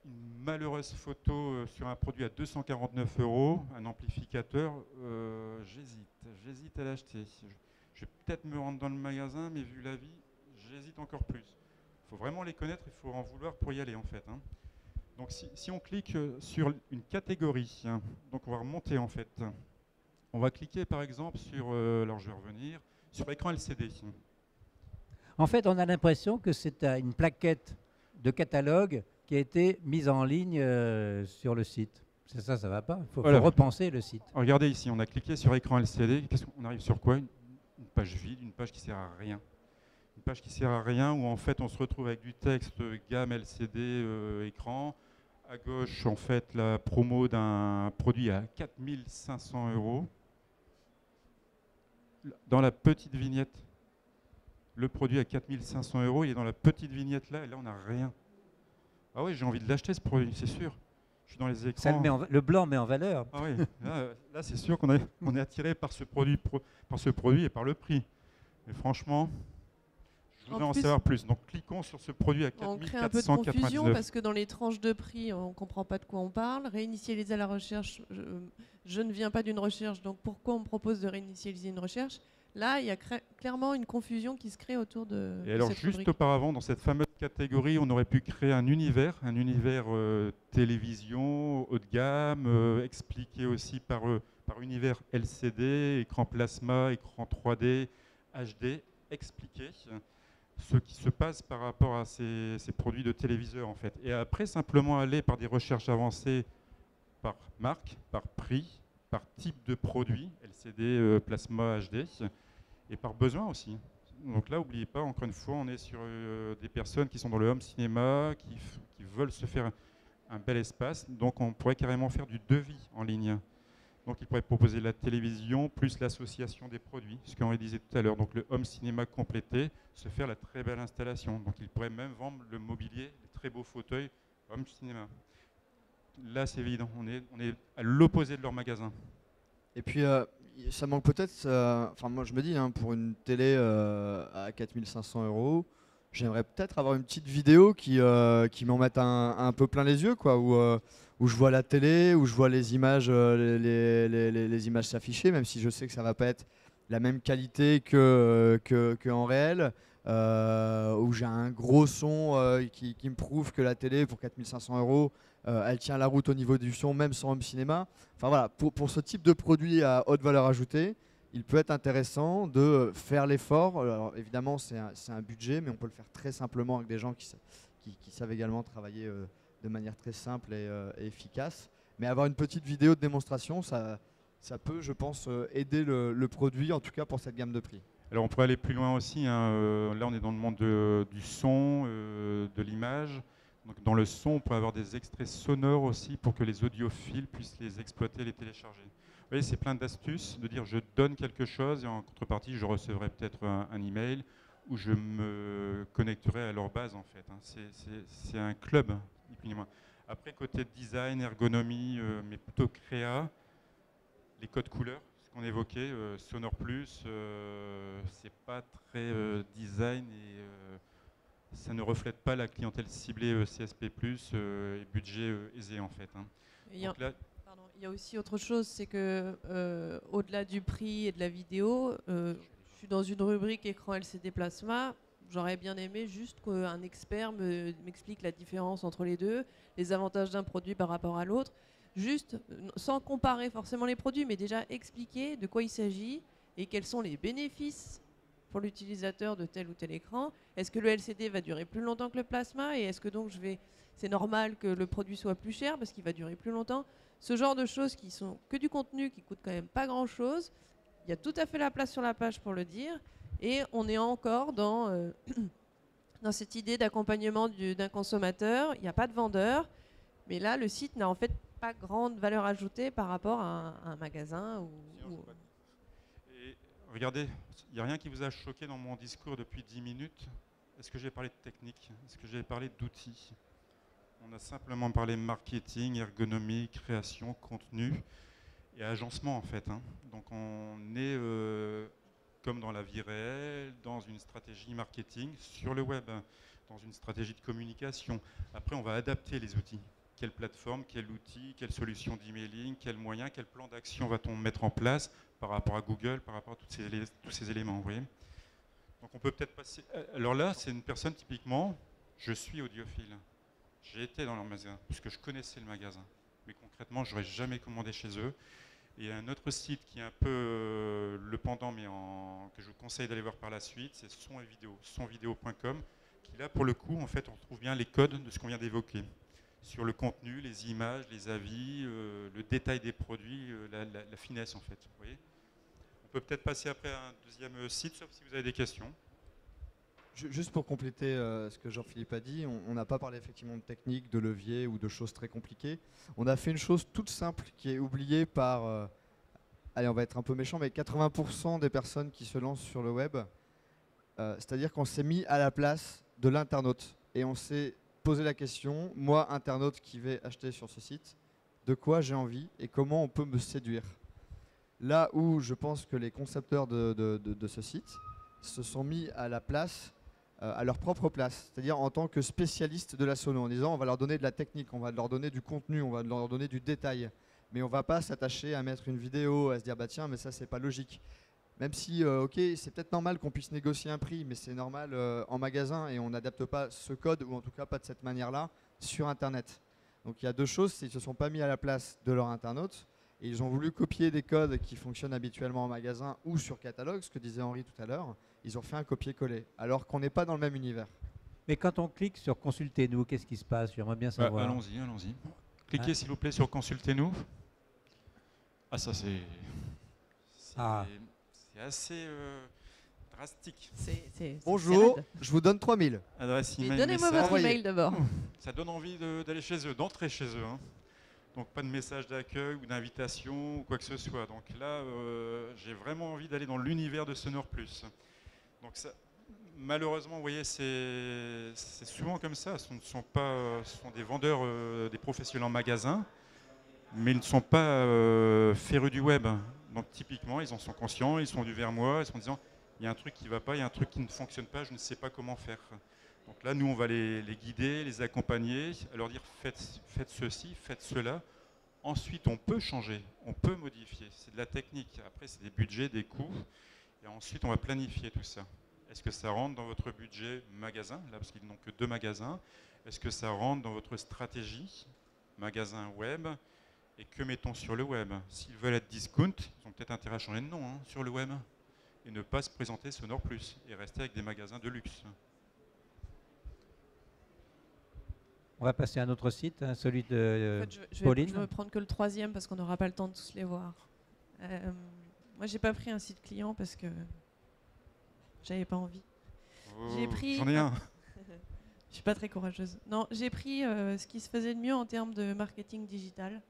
une malheureuse photo sur un produit à 249 €, un amplificateur, j'hésite à l'acheter. Je vais peut-être me rendre dans le magasin, mais vu l'avis, j'hésite encore plus. Il faut vraiment les connaître, il faut en vouloir pour y aller en fait, hein. Donc si on clique sur une catégorie, hein, donc on va remonter en fait. On va cliquer par exemple sur, alors je vais revenir, sur écran LCD. En fait, on a l'impression que c'est une plaquette de catalogue qui a été mise en ligne sur le site. C'est ça, ça va pas. Il faut repenser le site. Regardez ici, on a cliqué sur écran LCD. Qu'est-ce qu'on arrive sur quoi? Une page vide, une page qui sert à rien. Une page qui sert à rien où en fait on se retrouve avec du texte gamme LCD écran. À gauche, en fait, la promo d'un produit à 4 500 €. Dans la petite vignette, le produit à 4 500 €, il est dans la petite vignette là, et là on n'a rien. Ah oui, j'ai envie de l'acheter ce produit, c'est sûr. Je suis dans les écrans. Ça le blanc met en valeur. Ah oui, là c'est sûr qu'on est attiré par ce produit et par le prix. Mais franchement, je voudrais en savoir plus. Donc cliquons sur ce produit à 4 499. On crée un peu de confusion parce que dans les tranches de prix, on ne comprend pas de quoi on parle. Réinitialiser la recherche, je ne viens pas d'une recherche, donc pourquoi on me propose de réinitialiser une recherche? Là, il y a clairement une confusion qui se crée autour de Et alors, cette juste rubrique. auparavant, dans cette fameuse catégorie, on aurait pu créer un univers télévision, haut de gamme, expliqué aussi par univers LCD, écran plasma, écran 3D, HD, expliquer ce qui se passe par rapport à ces produits de téléviseurs, en fait. Et après, simplement aller par des recherches avancées par marque, par prix, par type de produit, LCD, plasma, HD, et par besoin aussi. Donc là, n'oubliez pas, encore une fois, on est sur des personnes qui sont dans le home cinéma, qui veulent se faire un bel espace. Donc on pourrait carrément faire du devis en ligne. Donc ils pourraient proposer la télévision plus l'association des produits, ce qu'on disait tout à l'heure. Donc le home cinéma complété, se faire la très belle installation. Donc ils pourraient même vendre le mobilier, les très beaux fauteuils, home cinéma. Là, c'est évident, on est à l'opposé de leur magasin. Et puis, ça manque peut-être, enfin moi je me dis, hein, pour une télé à 4500 €, j'aimerais peut-être avoir une petite vidéo qui m'en mette un peu plein les yeux, quoi, où je vois la télé, où je vois les images, les images s'afficher, même si je sais que ça va pas être la même qualité que en réel, où j'ai un gros son qui me prouve que la télé pour 4500 €, elle tient la route au niveau du son, même sans home cinéma. Enfin voilà, pour ce type de produit à haute valeur ajoutée, il peut être intéressant de faire l'effort. Alors évidemment, c'est un budget, mais on peut le faire très simplement avec des gens qui savent également travailler de manière très simple et efficace. Mais avoir une petite vidéo de démonstration, ça peut, je pense, aider le produit, en tout cas pour cette gamme de prix. Alors on pourrait aller plus loin aussi, hein. Là on est dans le monde du son, de l'image. Donc dans le son, on peut avoir des extraits sonores aussi pour que les audiophiles puissent les exploiter, les télécharger. Vous voyez, c'est plein d'astuces de dire je donne quelque chose et en contrepartie je recevrai peut-être un email ou je me connecterai à leur base en fait, hein. C'est un club, ni plus ni moins. Après côté design, ergonomie, mais plutôt créa, les codes couleurs, ce qu'on évoquait, Sonore Plus, c'est pas très design et ça ne reflète pas la clientèle ciblée CSP+, et budget aisé en fait, hein. Donc là, Il y a aussi autre chose, c'est que au-delà du prix et de la vidéo, je suis dans une rubrique écran LCD plasma. J'aurais bien aimé juste qu'un expert m'explique la différence entre les deux, les avantages d'un produit par rapport à l'autre, juste sans comparer forcément les produits, mais déjà expliquer de quoi il s'agit et quels sont les bénéfices pour l'utilisateur de tel ou tel écran. Est-ce que le LCD va durer plus longtemps que le plasma et est-ce que donc c'est normal que le produit soit plus cher parce qu'il va durer plus longtemps? Ce genre de choses qui sont que du contenu qui coûte quand même pas grand chose. Il y a tout à fait la place sur la page pour le dire. Et on est encore dans cette idée d'accompagnement d'un consommateur. Il n'y a pas de vendeur. Mais là, le site n'a en fait pas grande valeur ajoutée par rapport à un magasin. Et regardez, il n'y a rien qui vous a choqué dans mon discours depuis 10 minutes. Est-ce que j'ai parlé de technique? Est-ce que j'ai parlé d'outils? On a simplement parlé marketing, ergonomie, création, contenu et agencement en fait, hein. Donc on est comme dans la vie réelle, dans une stratégie marketing sur le web, dans une stratégie de communication. Après on va adapter les outils. Quelle plateforme, quel outil, quelle solution d'emailing, quel moyen, quel plan d'action va-t-on mettre en place par rapport à Google, par rapport à tous ces éléments, vous voyez. Donc on peut peut-être passer... Alors là, c'est une personne typiquement, je suis audiophile. J'ai été dans leur magasin, puisque je connaissais le magasin. Mais concrètement, je n'aurais jamais commandé chez eux. Et il y a un autre site qui est un peu le pendant, mais que je vous conseille d'aller voir par la suite, c'est Son et Vidéo, sonvideo.com, qui là, pour le coup, en fait, on retrouve bien les codes de ce qu'on vient d'évoquer. Sur le contenu, les images, les avis, le détail des produits, la finesse, en fait. Vous voyez. On peut peut-être passer après à un deuxième site, sauf si vous avez des questions. Juste pour compléter ce que Jean-Philippe a dit, on n'a pas parlé effectivement de technique, de levier ou de choses très compliquées. On a fait une chose toute simple qui est oubliée par, allez on va être un peu méchant, mais 80% des personnes qui se lancent sur le web. C'est-à-dire qu'on s'est mis à la place de l'internaute et on s'est posé la question, moi internaute qui vais acheter sur ce site, de quoi j'ai envie et comment on peut me séduire. Là où je pense que les concepteurs de ce site se sont mis à la place, à leur propre place, c'est-à-dire en tant que spécialistes de la sono, en disant on va leur donner de la technique, on va leur donner du contenu, on va leur donner du détail, mais on ne va pas s'attacher à mettre une vidéo, à se dire bah tiens mais ça c'est pas logique. Même si ok c'est peut-être normal qu'on puisse négocier un prix, mais c'est normal en magasin et on n'adapte pas ce code, ou en tout cas pas de cette manière-là, sur internet. Donc il y a deux choses, c'est qu'ils ne se sont pas mis à la place de leur internaute, et ils ont voulu copier des codes qui fonctionnent habituellement en magasin ou sur catalogue, ce que disait Henri tout à l'heure. Ils ont fait un copier-coller, alors qu'on n'est pas dans le même univers. Mais quand on clique sur Consultez-nous, qu'est-ce qui se passe? J'aimerais bien savoir. Allons-y. Cliquez s'il vous plaît sur Consultez-nous. Ah ça c'est assez drastique. Bonjour, je vous donne 3000. Adresse email. Donnez-moi votre email d'abord. Ça donne envie d'aller chez eux, d'entrer chez eux, hein. Donc pas de message d'accueil ou d'invitation ou quoi que ce soit. Donc là, j'ai vraiment envie d'aller dans l'univers de Sonore Plus. Donc ça, Malheureusement, vous voyez, c'est souvent comme ça. Ce ne sont pas, ce sont des vendeurs, des professionnels en magasin, mais ils ne sont pas férus du web. Donc typiquement, ils en sont conscients, ils sont venus vers moi, ils sont en disant, il y a un truc qui ne va pas, il y a un truc qui ne fonctionne pas, je ne sais pas comment faire. Donc là, nous, on va les guider, les accompagner, à leur dire, faites ceci, faites cela. Ensuite, on peut changer, on peut modifier. C'est de la technique. Après, c'est des budgets, des coûts. Et ensuite, on va planifier tout ça. Est-ce que ça rentre dans votre budget magasin, là, parce qu'ils n'ont que 2 magasins? Est-ce que ça rentre dans votre stratégie magasin web? Et que mettons sur le web? S'ils veulent être discount, ils ont peut-être intérêt à changer de nom sur le web et ne pas se présenter Sonor Plus et rester avec des magasins de luxe. On va passer à un autre site, celui de En fait, je Pauline. vais prendre que le 3e parce qu'on n'aura pas le temps de tous les voir. Moi, j'ai pas pris un site client parce que j'avais pas envie. J'ai pris. J'en ai un. Je suis pas très courageuse. Non, j'ai pris ce qui se faisait de mieux en termes de marketing digital.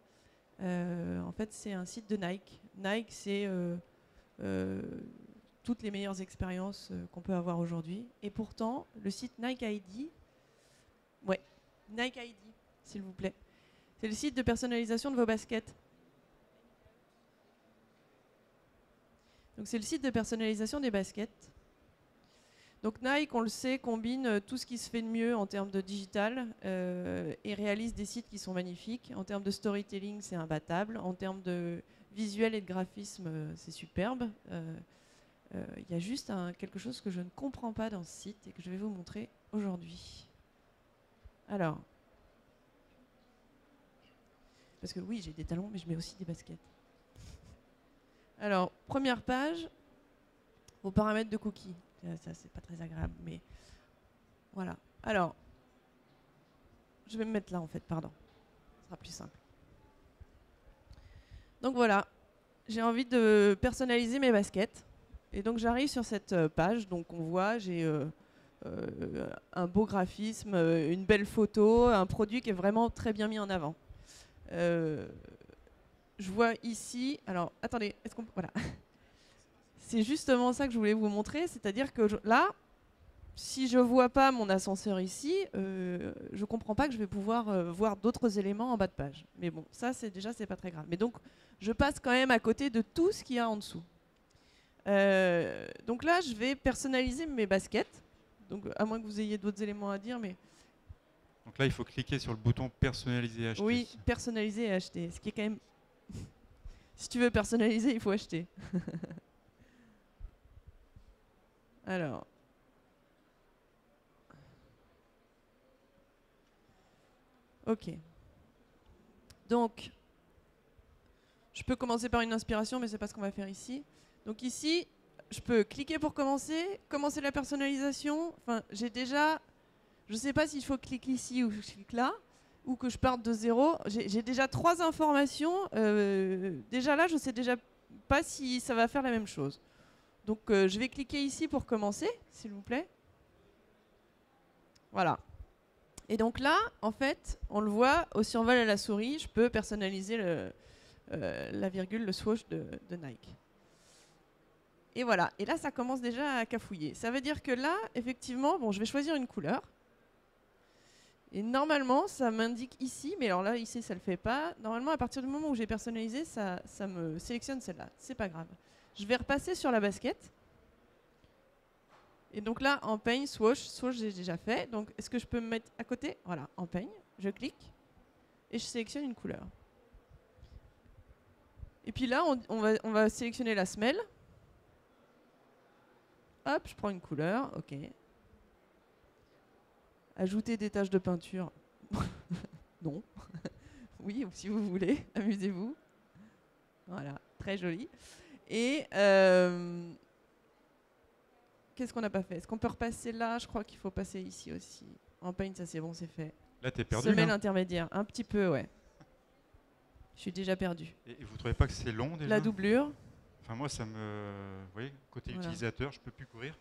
En fait, c'est un site de Nike. Nike, c'est toutes les meilleures expériences qu'on peut avoir aujourd'hui. Et pourtant, le site Nike ID, ouais, Nike ID, s'il vous plaît. C'est le site de personnalisation de vos baskets. Donc c'est le site de personnalisation des baskets. Donc Nike, on le sait, combine tout ce qui se fait de mieux en termes de digital et réalise des sites qui sont magnifiques. En termes de storytelling, c'est imbattable. En termes de visuel et de graphisme, c'est superbe. Il y a juste quelque chose que je ne comprends pas dans ce site et que je vais vous montrer aujourd'hui. Alors, parce que oui, j'ai des talons, mais je mets aussi des baskets. Alors, première page, vos paramètres de cookies. Ça, c'est pas très agréable, mais voilà. Alors, je vais me mettre là, en fait, pardon. Ce sera plus simple. Donc voilà, j'ai envie de personnaliser mes baskets. Et donc, j'arrive sur cette page. Donc, on voit, j'ai un beau graphisme, une belle photo, un produit qui est vraiment très bien mis en avant. Je vois ici... Alors, attendez, est-ce qu'on... Voilà. C'est justement ça que je voulais vous montrer, c'est-à-dire que là, si je ne vois pas mon ascenseur ici, je ne comprends pas que je vais pouvoir voir d'autres éléments en bas de page. Mais bon, ça, c'est pas très grave. Mais donc, je passe quand même à côté de tout ce qu'il y a en dessous. Donc là, je vais personnaliser mes baskets. Donc, à moins que vous ayez d'autres éléments à dire, mais... Donc là, il faut cliquer sur le bouton personnaliser et acheter. Oui, personnaliser et acheter. Ce qui est quand même... Si tu veux personnaliser, il faut acheter. Alors. Ok. Donc, je peux commencer par une inspiration, mais c'est pas ce qu'on va faire ici. Donc ici, je peux cliquer pour commencer la personnalisation. Enfin, j'ai déjà, je sais pas s'il faut cliquer ici ou je clique là, ou que je parte de zéro. J'ai déjà 3 informations. Déjà là, je sais déjà pas si ça va faire la même chose. Donc je vais cliquer ici pour commencer, s'il vous plaît. Voilà. Et donc là, en fait, on le voit, au survol à la souris, je peux personnaliser la virgule, le swoosh de Nike. Et voilà. Et là, ça commence déjà à cafouiller. Ça veut dire que là, effectivement, bon, je vais choisir une couleur. Et normalement, ça m'indique ici, mais alors là, ici, ça ne le fait pas. Normalement, à partir du moment où j'ai personnalisé, ça me sélectionne celle-là. C'est pas grave. Je vais repasser sur la basket. Et donc là, en peigne, swoosh, j'ai déjà fait. Donc, est-ce que je peux me mettre à côté? Voilà, en peigne. Je clique et je sélectionne une couleur. Et puis là, on va sélectionner la semelle. Hop, je prends une couleur. OK. Ajouter des taches de peinture. Non. Oui, si vous voulez, amusez-vous. Voilà, très joli. Et qu'est-ce qu'on n'a pas fait? Est-ce qu'on peut repasser là? Je crois qu'il faut passer ici aussi. En paint, ça c'est bon, c'est fait. Là, tu es perdu. Semelle intermédiaire, un petit peu, ouais. Je suis déjà perdu. Et vous trouvez pas que c'est long déjà? La doublure. Enfin, moi, ça me... Vous voyez, côté Voilà. utilisateur, je peux plus courir.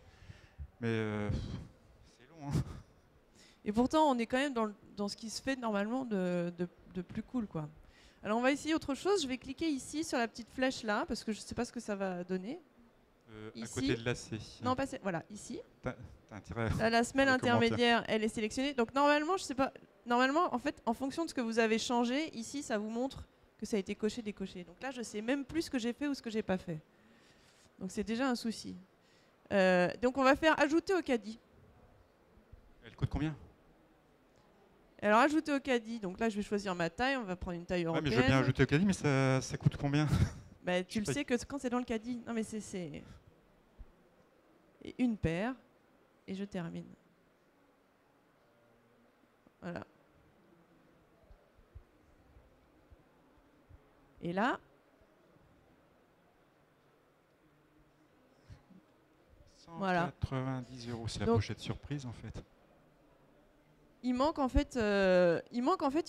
Mais c'est long, hein. Et pourtant, on est quand même dans ce qui se fait normalement de plus cool, quoi. Alors, on va essayer autre chose. Je vais cliquer ici sur la petite flèche là, parce que je ne sais pas ce que ça va donner. Ici. À côté de l'AC. Non, pas voilà, ici. T'as intérêt. Là, la semelle Les commentaires. intermédiaire, elle est sélectionnée. Donc normalement, je sais pas. Normalement, en fait, en fonction de ce que vous avez changé, ici, ça vous montre que ça a été coché, décoché. Donc là, je sais même plus ce que j'ai fait ou ce que j'ai pas fait. Donc c'est déjà un souci. Donc on va faire ajouter au caddie. Elle coûte combien? Alors ajouter au caddie. Donc là, je vais choisir ma taille. On va prendre une taille Ouais, européenne. mais je veux bien ajouter au caddie, mais ça coûte combien? Bah, tu le sais que quand c'est dans le caddie. Non mais c'est. Et une paire. Et je termine. Voilà. Et là, 190 voilà. €, c'est la Donc, pochette surprise en fait. il manque en fait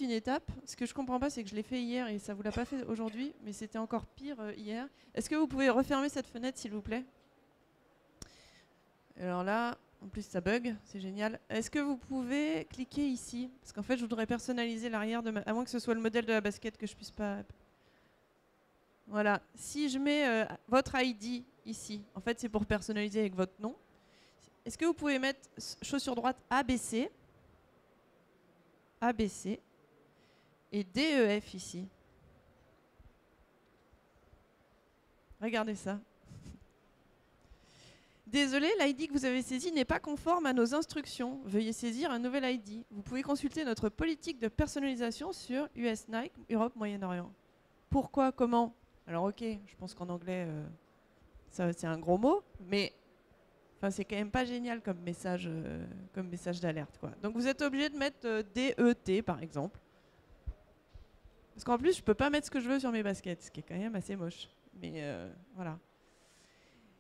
une étape. Ce que je comprends pas, c'est que je l'ai fait hier et ça vous l'a pas fait aujourd'hui, mais c'était encore pire hier. Est-ce que vous pouvez refermer cette fenêtre, s'il vous plaît? Alors là, en plus ça bug, c'est génial. Est-ce que vous pouvez cliquer ici? Parce qu'en fait, je voudrais personnaliser l'arrière de ma... À moins que ce soit le modèle de la basket que je puisse pas... Voilà. Si je mets votre ID ici, en fait, c'est pour personnaliser avec votre nom. Est-ce que vous pouvez mettre chaussure droite ABC, ABC et DEF ici? Regardez ça. Désolé, l'ID que vous avez saisi n'est pas conforme à nos instructions. Veuillez saisir un nouvel ID. Vous pouvez consulter notre politique de personnalisation sur US Nike Europe Moyen-Orient. Pourquoi? Comment? Alors ok, je pense qu'en anglais, ça c'est un gros mot, mais enfin, c'est quand même pas génial comme message d'alerte, quoi. Donc vous êtes obligé de mettre DET par exemple. Parce qu'en plus, je peux pas mettre ce que je veux sur mes baskets, ce qui est quand même assez moche. Mais voilà.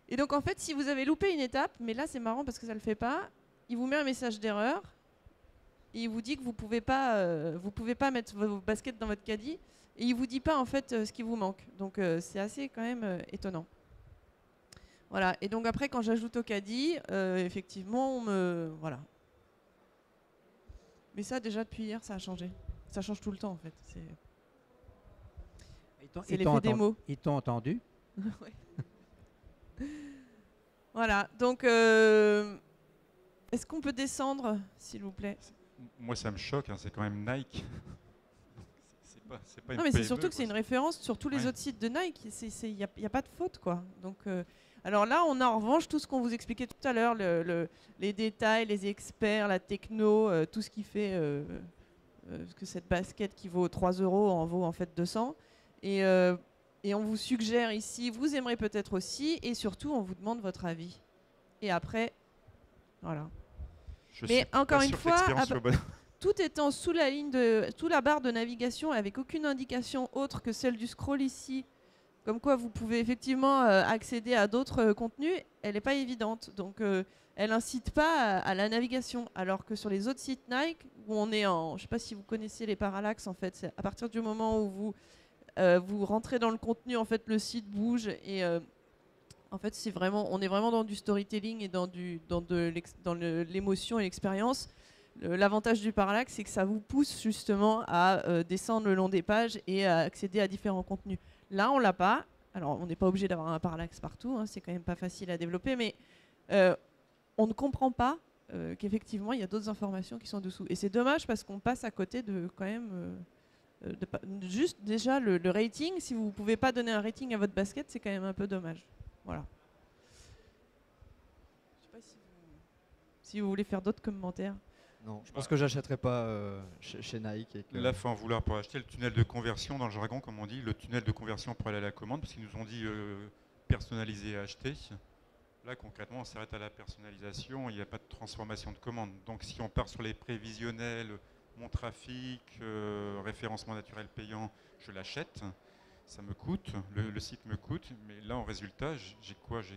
Et donc en fait, si vous avez loupé une étape, mais là c'est marrant parce que ça le fait pas, il vous met un message d'erreur et il vous dit que vous pouvez pas mettre vos baskets dans votre caddie et il vous dit pas en fait ce qui vous manque. Donc c'est assez quand même étonnant. Voilà. Et donc après, quand j'ajoute au caddie, effectivement, voilà. Mais ça déjà depuis hier, ça a changé. Ça change tout le temps en fait. C'est l'effet des mots. Ils t'ont entendu? Ouais. Voilà, donc est-ce qu'on peut descendre, s'il vous plaît? Moi, ça me choque, hein, c'est quand même Nike. C'est pas Non, mais c'est surtout que c'est une référence sur tous les Ouais. autres sites de Nike. Il n'y a pas de faute, quoi. Donc, alors là, on a en revanche tout ce qu'on vous expliquait tout à l'heure, les détails, les experts, la techno, tout ce qui fait que cette basket qui vaut 3 € en vaut en fait 200. Et on vous suggère ici, vous aimerez peut-être aussi, et surtout, on vous demande votre avis. Et après, voilà. Mais encore une fois, tout étant sous la barre de navigation, avec aucune indication autre que celle du scroll ici, comme quoi vous pouvez effectivement accéder à d'autres contenus, elle n'est pas évidente. Donc, elle n'incite pas à la navigation. Alors que sur les autres sites Nike, où on est en... Je ne sais pas si vous connaissez les parallaxes, en fait. C'est à partir du moment où vous rentrez dans le contenu, en fait, le site bouge et en fait, on est vraiment dans du storytelling et dans l'émotion et l'expérience. L'avantage du parallaxe, c'est que ça vous pousse justement à descendre le long des pages et à accéder à différents contenus. Là, on l'a pas. Alors, on n'est pas obligé d'avoir un parallaxe partout. Hein, c'est quand même pas facile à développer, mais on ne comprend pas qu'effectivement, il y a d'autres informations qui sont dessous. Et c'est dommage parce qu'on passe à côté de quand même... juste déjà le rating, si vous ne pouvez pas donner un rating à votre basket, c'est quand même un peu dommage. Voilà. Je sais pas si vous voulez faire d'autres commentaires. Non, je pense que j'achèterai pas chez Nike. Et que... Là, il faut en vouloir pour acheter le tunnel de conversion, dans le jargon, comme on dit, le tunnel de conversion pour aller à la commande, parce qu'ils nous ont dit personnaliser et acheter. Là, concrètement, on s'arrête à la personnalisation, il n'y a pas de transformation de commande. Donc, si on part sur les prévisionnels, mon trafic, référencement naturel payant, je l'achète, ça me coûte, le site me coûte, mais là, en résultat, j'ai quoi? J'ai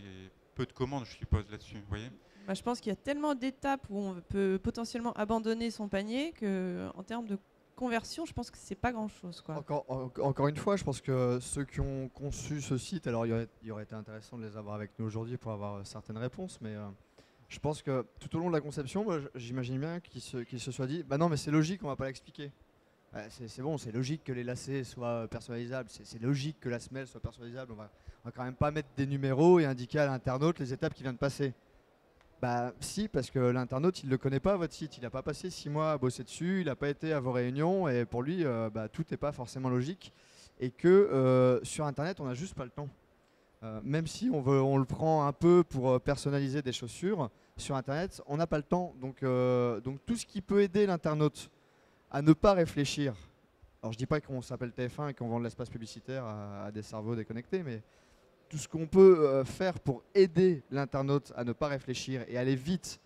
peu de commandes, je suppose, là-dessus, vous voyez? Bah, je pense qu'il y a tellement d'étapes où on peut potentiellement abandonner son panier qu'en termes de conversion, je pense que c'est pas grand-chose, quoi. Encore une fois, je pense que ceux qui ont conçu ce site, alors il aurait été intéressant de les avoir avec nous aujourd'hui pour avoir certaines réponses, mais je pense que tout au long de la conception, j'imagine bien qu'ils se soient dit, bah non, mais c'est logique, on va pas l'expliquer. C'est bon, c'est logique que les lacets soient personnalisables, c'est logique que la semelle soit personnalisable. On va quand même pas mettre des numéros et indiquer à l'internaute les étapes qu'il vient de passer. Bah si, parce que l'internaute, il ne le connaît pas, votre site. Il n'a pas passé 6 mois à bosser dessus, il n'a pas été à vos réunions, et pour lui, tout n'est pas forcément logique. Et que sur Internet, on n'a juste pas le temps. Même si on le prend un peu pour personnaliser des chaussures, sur Internet, on n'a pas le temps. Donc tout ce qui peut aider l'internaute à ne pas réfléchir. Alors je dis pas qu'on s'appelle TF1 et qu'on vend de l'espace publicitaire à des cerveaux déconnectés, mais tout ce qu'on peut faire pour aider l'internaute à ne pas réfléchir et aller vite.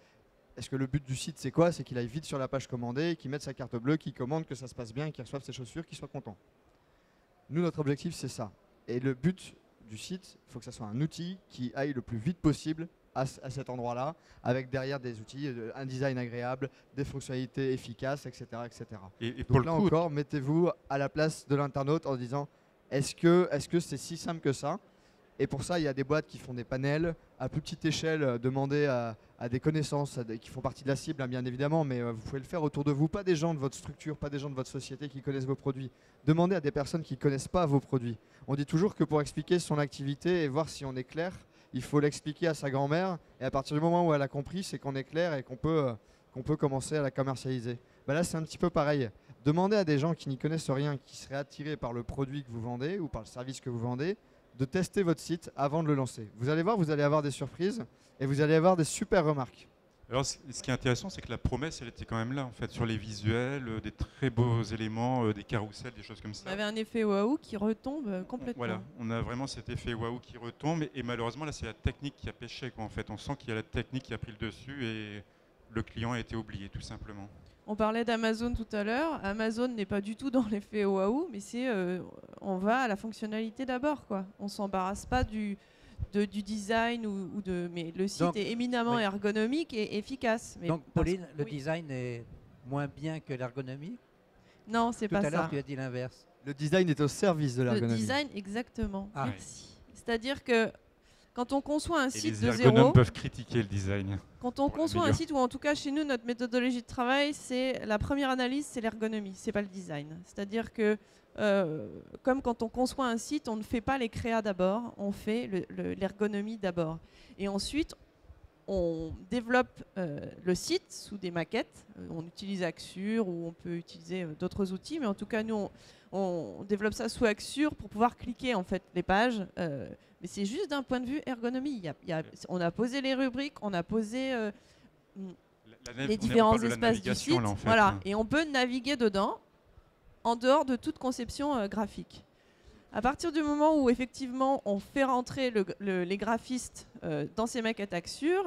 Est-ce que le but du site c'est quoi? C'est qu'il aille vite sur la page commandée, qu'il mette sa carte bleue, qu'il commande, que ça se passe bien, qu'il reçoive ses chaussures, qu'il soit content. Nous, notre objectif c'est ça. Et le but du site, il faut que ça soit un outil qui aille le plus vite possible à cet endroit-là, avec derrière des outils, un design agréable, des fonctionnalités efficaces, etc. etc. Et Donc là encore, mettez-vous à la place de l'internaute en disant est-ce que c'est si simple que ça? Et pour ça, il y a des boîtes qui font des panels à plus petite échelle, demandez à des connaissances qui font partie de la cible, hein, bien évidemment, mais vous pouvez le faire autour de vous, pas des gens de votre structure, pas des gens de votre société qui connaissent vos produits. Demandez à des personnes qui ne connaissent pas vos produits. On dit toujours que pour expliquer son activité et voir si on est clair, il faut l'expliquer à sa grand-mère, et à partir du moment où elle a compris, c'est qu'on est clair et qu'on peut commencer à la commercialiser. Bah là, c'est un petit peu pareil. Demandez à des gens qui n'y connaissent rien, qui seraient attirés par le produit que vous vendez ou par le service que vous vendez, de tester votre site avant de le lancer. Vous allez voir, vous allez avoir des surprises et vous allez avoir des super remarques. Alors, ce qui est intéressant, c'est que la promesse, elle était quand même là, en fait, sur les visuels, des très beaux éléments, des carousels, des choses comme ça. On avait un effet waouh qui retombe complètement. Voilà, on a vraiment cet effet waouh qui retombe, et malheureusement, là, c'est la technique qui a pêché, quoi, en fait. On sent qu'il y a la technique qui a pris le dessus, et le client a été oublié, tout simplement. On parlait d'Amazon tout à l'heure. Amazon n'est pas du tout dans l'effet waouh, mais c'est on va à la fonctionnalité d'abord, quoi. On s'embarrasse pas du design mais le site est éminemment ergonomique et efficace. Mais donc Pauline, le design est moins bien que l'ergonomie? Non, c'est pas ça. Tout à l'heure, tu as dit l'inverse. Le design est au service de l'ergonomie. Le design, exactement. Ah. Merci. C'est-à-dire que quand on conçoit un site de les zéro, ergonomes peuvent critiquer le design. quand on conçoit un site, ou en tout cas chez nous, notre méthodologie de travail, c'est la première analyse, c'est l'ergonomie, c'est pas le design. C'est-à-dire que comme quand on conçoit un site, on ne fait pas les créas d'abord, on fait l'ergonomie d'abord. Et ensuite, on développe le site sous des maquettes. On utilise Axure ou on peut utiliser d'autres outils, mais en tout cas, nous, on développe ça sous Axure pour pouvoir cliquer en fait les pages. Mais c'est juste d'un point de vue ergonomie. On a posé les rubriques, on a posé les différents espaces du site, là, en fait, voilà, hein. et on peut naviguer dedans en dehors de toute conception graphique. À partir du moment où effectivement on fait rentrer les graphistes dans ces maquettes Axure,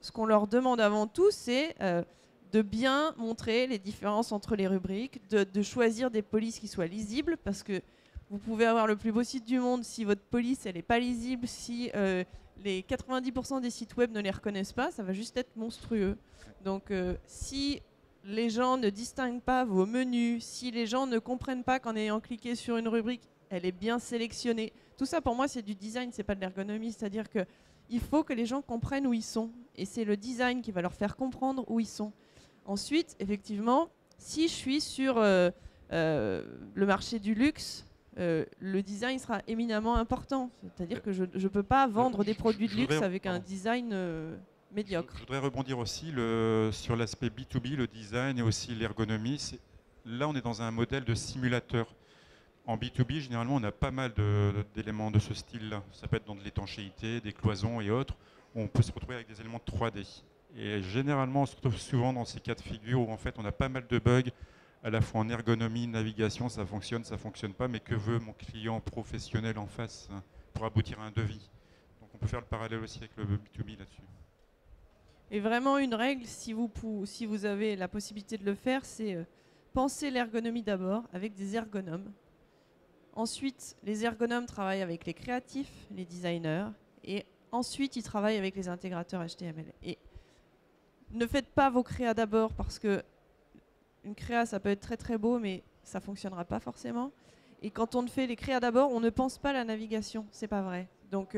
ce qu'on leur demande avant tout, c'est de bien montrer les différences entre les rubriques, de choisir des polices qui soient lisibles, parce que vous pouvez avoir le plus beau site du monde, si votre police elle n'est pas lisible, si les 90% des sites web ne les reconnaissent pas, ça va juste être monstrueux. Donc si les gens ne distinguent pas vos menus, si les gens ne comprennent pas qu'en ayant cliqué sur une rubrique, elle est bien sélectionnée, tout ça pour moi c'est du design, c'est pas de l'ergonomie, c'est-à-dire qu'il faut que les gens comprennent où ils sont, et c'est le design qui va leur faire comprendre où ils sont. Ensuite, effectivement, si je suis sur le marché du luxe, le design sera éminemment important. C'est-à-dire que je ne peux pas vendre des produits de luxe avec un design médiocre. Je voudrais rebondir aussi sur l'aspect B2B, le design et aussi l'ergonomie. Là, on est dans un modèle de simulateur. En B2B, généralement, on a pas mal d'éléments de ce style-là. Ça peut être dans de l'étanchéité, des cloisons et autres. On peut se retrouver avec des éléments 3D. Et généralement, on se retrouve souvent dans ces cas de figure où en fait, on a pas mal de bugs, à la fois en ergonomie, navigation, ça fonctionne pas, mais que veut mon client professionnel en face pour aboutir à un devis? Donc on peut faire le parallèle aussi avec le B2B là-dessus. Et vraiment une règle, si vous avez la possibilité de le faire, c'est penser l'ergonomie d'abord avec des ergonomes. Ensuite, les ergonomes travaillent avec les créatifs, les designers, et ensuite ils travaillent avec les intégrateurs HTML. Et ne faites pas vos créas d'abord, parce que une créa, ça peut être très très beau, mais ça ne fonctionnera pas forcément. Et quand on fait les créas d'abord, on ne pense pas à la navigation, c'est pas vrai. Donc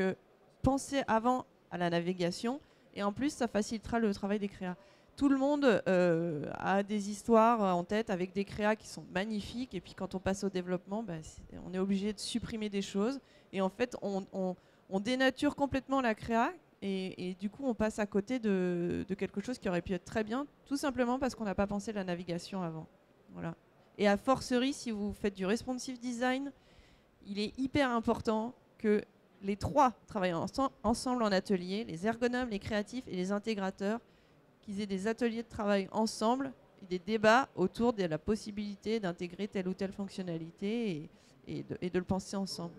pensez avant à la navigation, et en plus ça facilitera le travail des créas. tout le monde a des histoires en tête avec des créas qui sont magnifiques. Et puis quand on passe au développement, on est obligé de supprimer des choses. Et en fait, on dénature complètement la créa. Et du coup, on passe à côté de quelque chose qui aurait pu être très bien, tout simplement parce qu'on n'a pas pensé la navigation avant. Voilà. Et à forcerie, si vous faites du responsive design, il est hyper important que les trois travaillent ensemble en atelier, les ergonomes, les créatifs et les intégrateurs, qu'ils aient des ateliers de travail ensemble et des débats autour de la possibilité d'intégrer telle ou telle fonctionnalité et de le penser ensemble.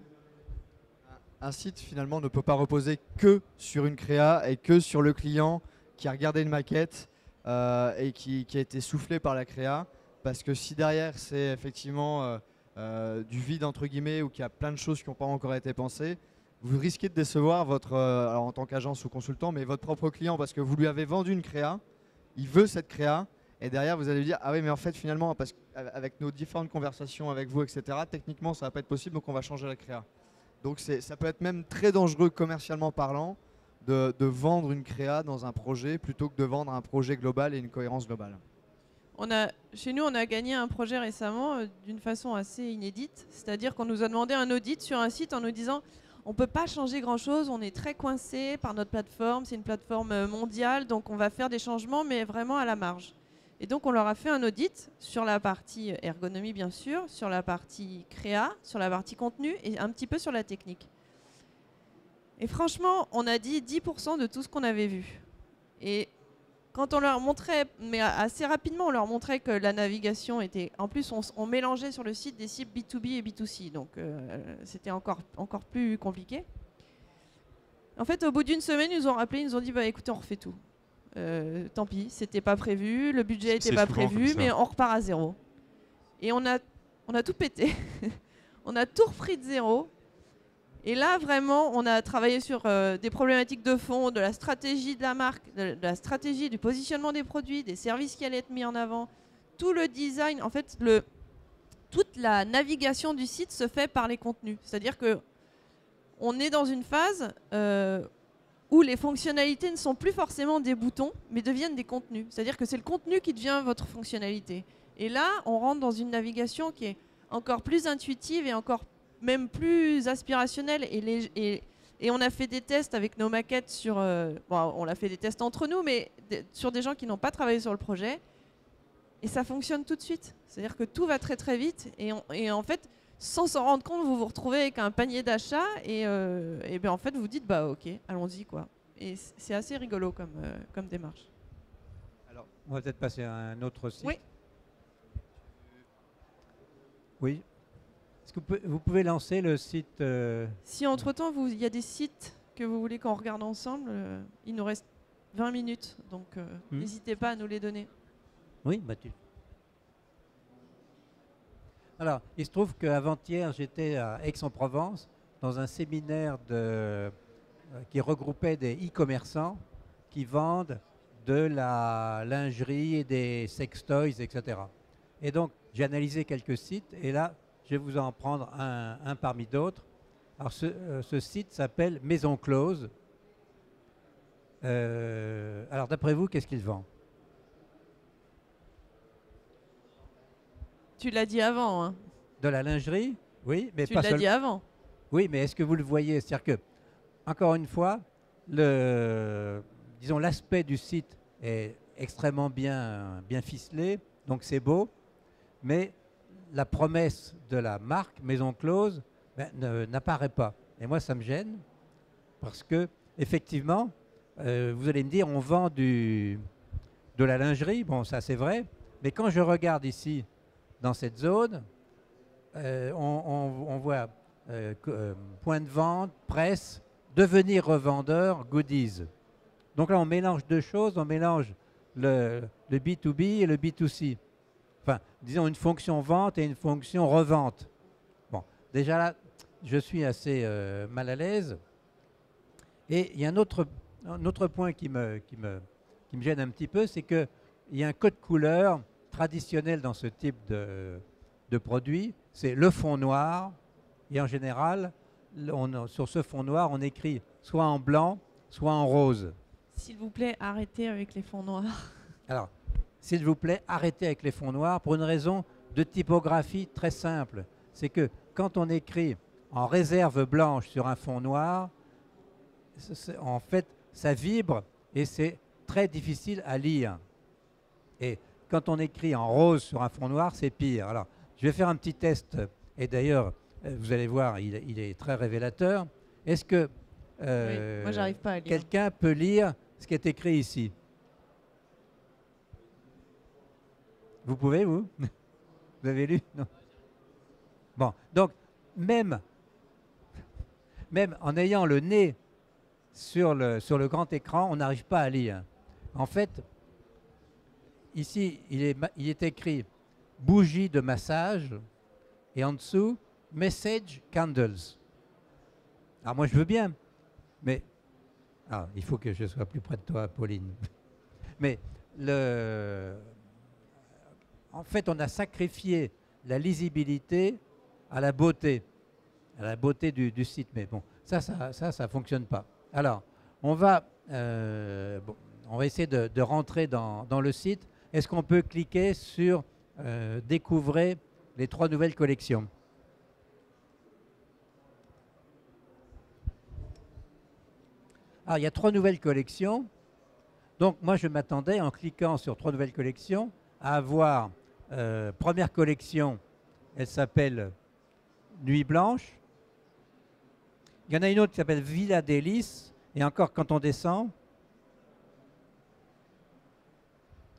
Un site finalement ne peut pas reposer que sur une créa et que sur le client qui a regardé une maquette et qui a été soufflé par la créa, parce que si derrière c'est effectivement du vide entre guillemets ou qu'il y a plein de choses qui n'ont pas encore été pensées, vous risquez de décevoir votre, alors en tant qu'agence ou consultant, mais votre propre client, parce que vous lui avez vendu une créa, il veut cette créa, et derrière vous allez lui dire ah oui mais en fait finalement parce qu'avec nos différentes conversations avec vous etc, techniquement ça va pas être possible donc on va changer la créa. Donc ça peut être même très dangereux commercialement parlant de vendre une créa dans un projet plutôt que de vendre un projet global et une cohérence globale. Chez nous, on a gagné un projet récemment d'une façon assez inédite. C'est-à-dire qu'on nous a demandé un audit sur un site en nous disant on ne peut pas changer grand-chose, on est très coincé par notre plateforme, c'est une plateforme mondiale, donc on va faire des changements, mais vraiment à la marge. Et donc on leur a fait un audit sur la partie ergonomie bien sûr, sur la partie créa, sur la partie contenu et un petit peu sur la technique. Et franchement, on a dit 10% de tout ce qu'on avait vu. Et quand on leur montrait, mais assez rapidement, on leur montrait que la navigation était... En plus, on mélangeait sur le site des cibles B2B et B2C, donc c'était encore plus compliqué. En fait, au bout d'une semaine, ils nous ont rappelé, ils nous ont dit écoutez, on refait tout. Tant pis, c'était pas prévu, le budget n'était pas prévu, mais on repart à zéro. Et on a tout pété. On a tout repris de zéro. Et là, vraiment, on a travaillé sur des problématiques de fond, de la stratégie de la marque, de la stratégie du positionnement des produits, des services qui allaient être mis en avant. Tout le design, en fait, toute la navigation du site se fait par les contenus. C'est-à-dire qu'on est dans une phase où les fonctionnalités ne sont plus forcément des boutons, mais deviennent des contenus. C'est-à-dire que c'est le contenu qui devient votre fonctionnalité. Et là, on rentre dans une navigation qui est encore plus intuitive et encore même plus aspirationnelle. Et on a fait des tests avec nos maquettes sur... on a fait des tests entre nous, mais sur des gens qui n'ont pas travaillé sur le projet. Et ça fonctionne tout de suite. C'est-à-dire que tout va très très vite. Et en fait, sans s'en rendre compte, vous vous retrouvez avec un panier d'achat et en fait, vous dites, ok, allons-y, quoi. Et c'est assez rigolo comme démarche. Alors, on va peut-être passer à un autre site. Oui. Oui. Est-ce que vous pouvez lancer le site Si entre-temps, il y a des sites que vous voulez qu'on regarde ensemble, il nous reste 20 minutes, donc n'hésitez pas à nous les donner. Oui, Mathieu. Alors, il se trouve qu'avant-hier, j'étais à Aix-en-Provence dans un séminaire qui regroupait des e-commerçants qui vendent de la lingerie et des sextoys, etc. Et donc, j'ai analysé quelques sites et là, je vais vous en prendre un parmi d'autres. Alors, ce site s'appelle Maison Close. Alors, d'après vous, qu'est-ce qu'il vend ? Tu l'as dit avant. Hein. De la lingerie, oui, mais tu pas l'as dit avant. Oui, mais est-ce que vous le voyez ? C'est-à-dire que, encore une fois, disons l'aspect du site est extrêmement bien ficelé, donc c'est beau, mais la promesse de la marque Maison Close n'apparaît pas. Et moi, ça me gêne parce que, effectivement, vous allez me dire, on vend de la lingerie, bon, ça c'est vrai, mais quand je regarde ici, dans cette zone, on voit point de vente, presse, devenir revendeur, goodies. Donc là, on mélange deux choses, on mélange le B2B et le B2C. Enfin, disons une fonction vente et une fonction revente. Bon, déjà là, je suis assez mal à l'aise. Et il y a un autre point qui me gêne un petit peu, c'est qu'il y a un code couleur traditionnel dans ce type de produit, c'est le fond noir. Et en général, sur ce fond noir, on écrit soit en blanc, soit en rose. S'il vous plaît, arrêtez avec les fonds noirs. Alors, s'il vous plaît, arrêtez avec les fonds noirs pour une raison de typographie très simple. C'est que quand on écrit en réserve blanche sur un fond noir, en fait, ça vibre et c'est très difficile à lire. Et quand on écrit en rose sur un fond noir, c'est pire. Alors, je vais faire un petit test. Et d'ailleurs, vous allez voir, il est très révélateur. Est-ce que Oui, moi, j'arrive pas à lire. quelqu'un peut lire ce qui est écrit ici? Vous pouvez, vous? Vous avez lu? Non. Bon, donc, même en ayant le nez sur le grand écran, on n'arrive pas à lire. En fait, ici, il est écrit « bougie de massage » et en dessous « message candles ». Alors moi, je veux bien, mais il faut que je sois plus près de toi, Pauline. Mais en fait, on a sacrifié la lisibilité à la beauté du site. Mais bon, ça fonctionne pas. Alors, on va essayer de rentrer dans le site. Est-ce qu'on peut cliquer sur découvrir les 3 nouvelles collections? Il y a 3 nouvelles collections. Donc, moi, je m'attendais, en cliquant sur 3 nouvelles collections, à avoir première collection, elle s'appelle Nuit Blanche. Il y en a une autre qui s'appelle Villa Délices. Et encore, quand on descend,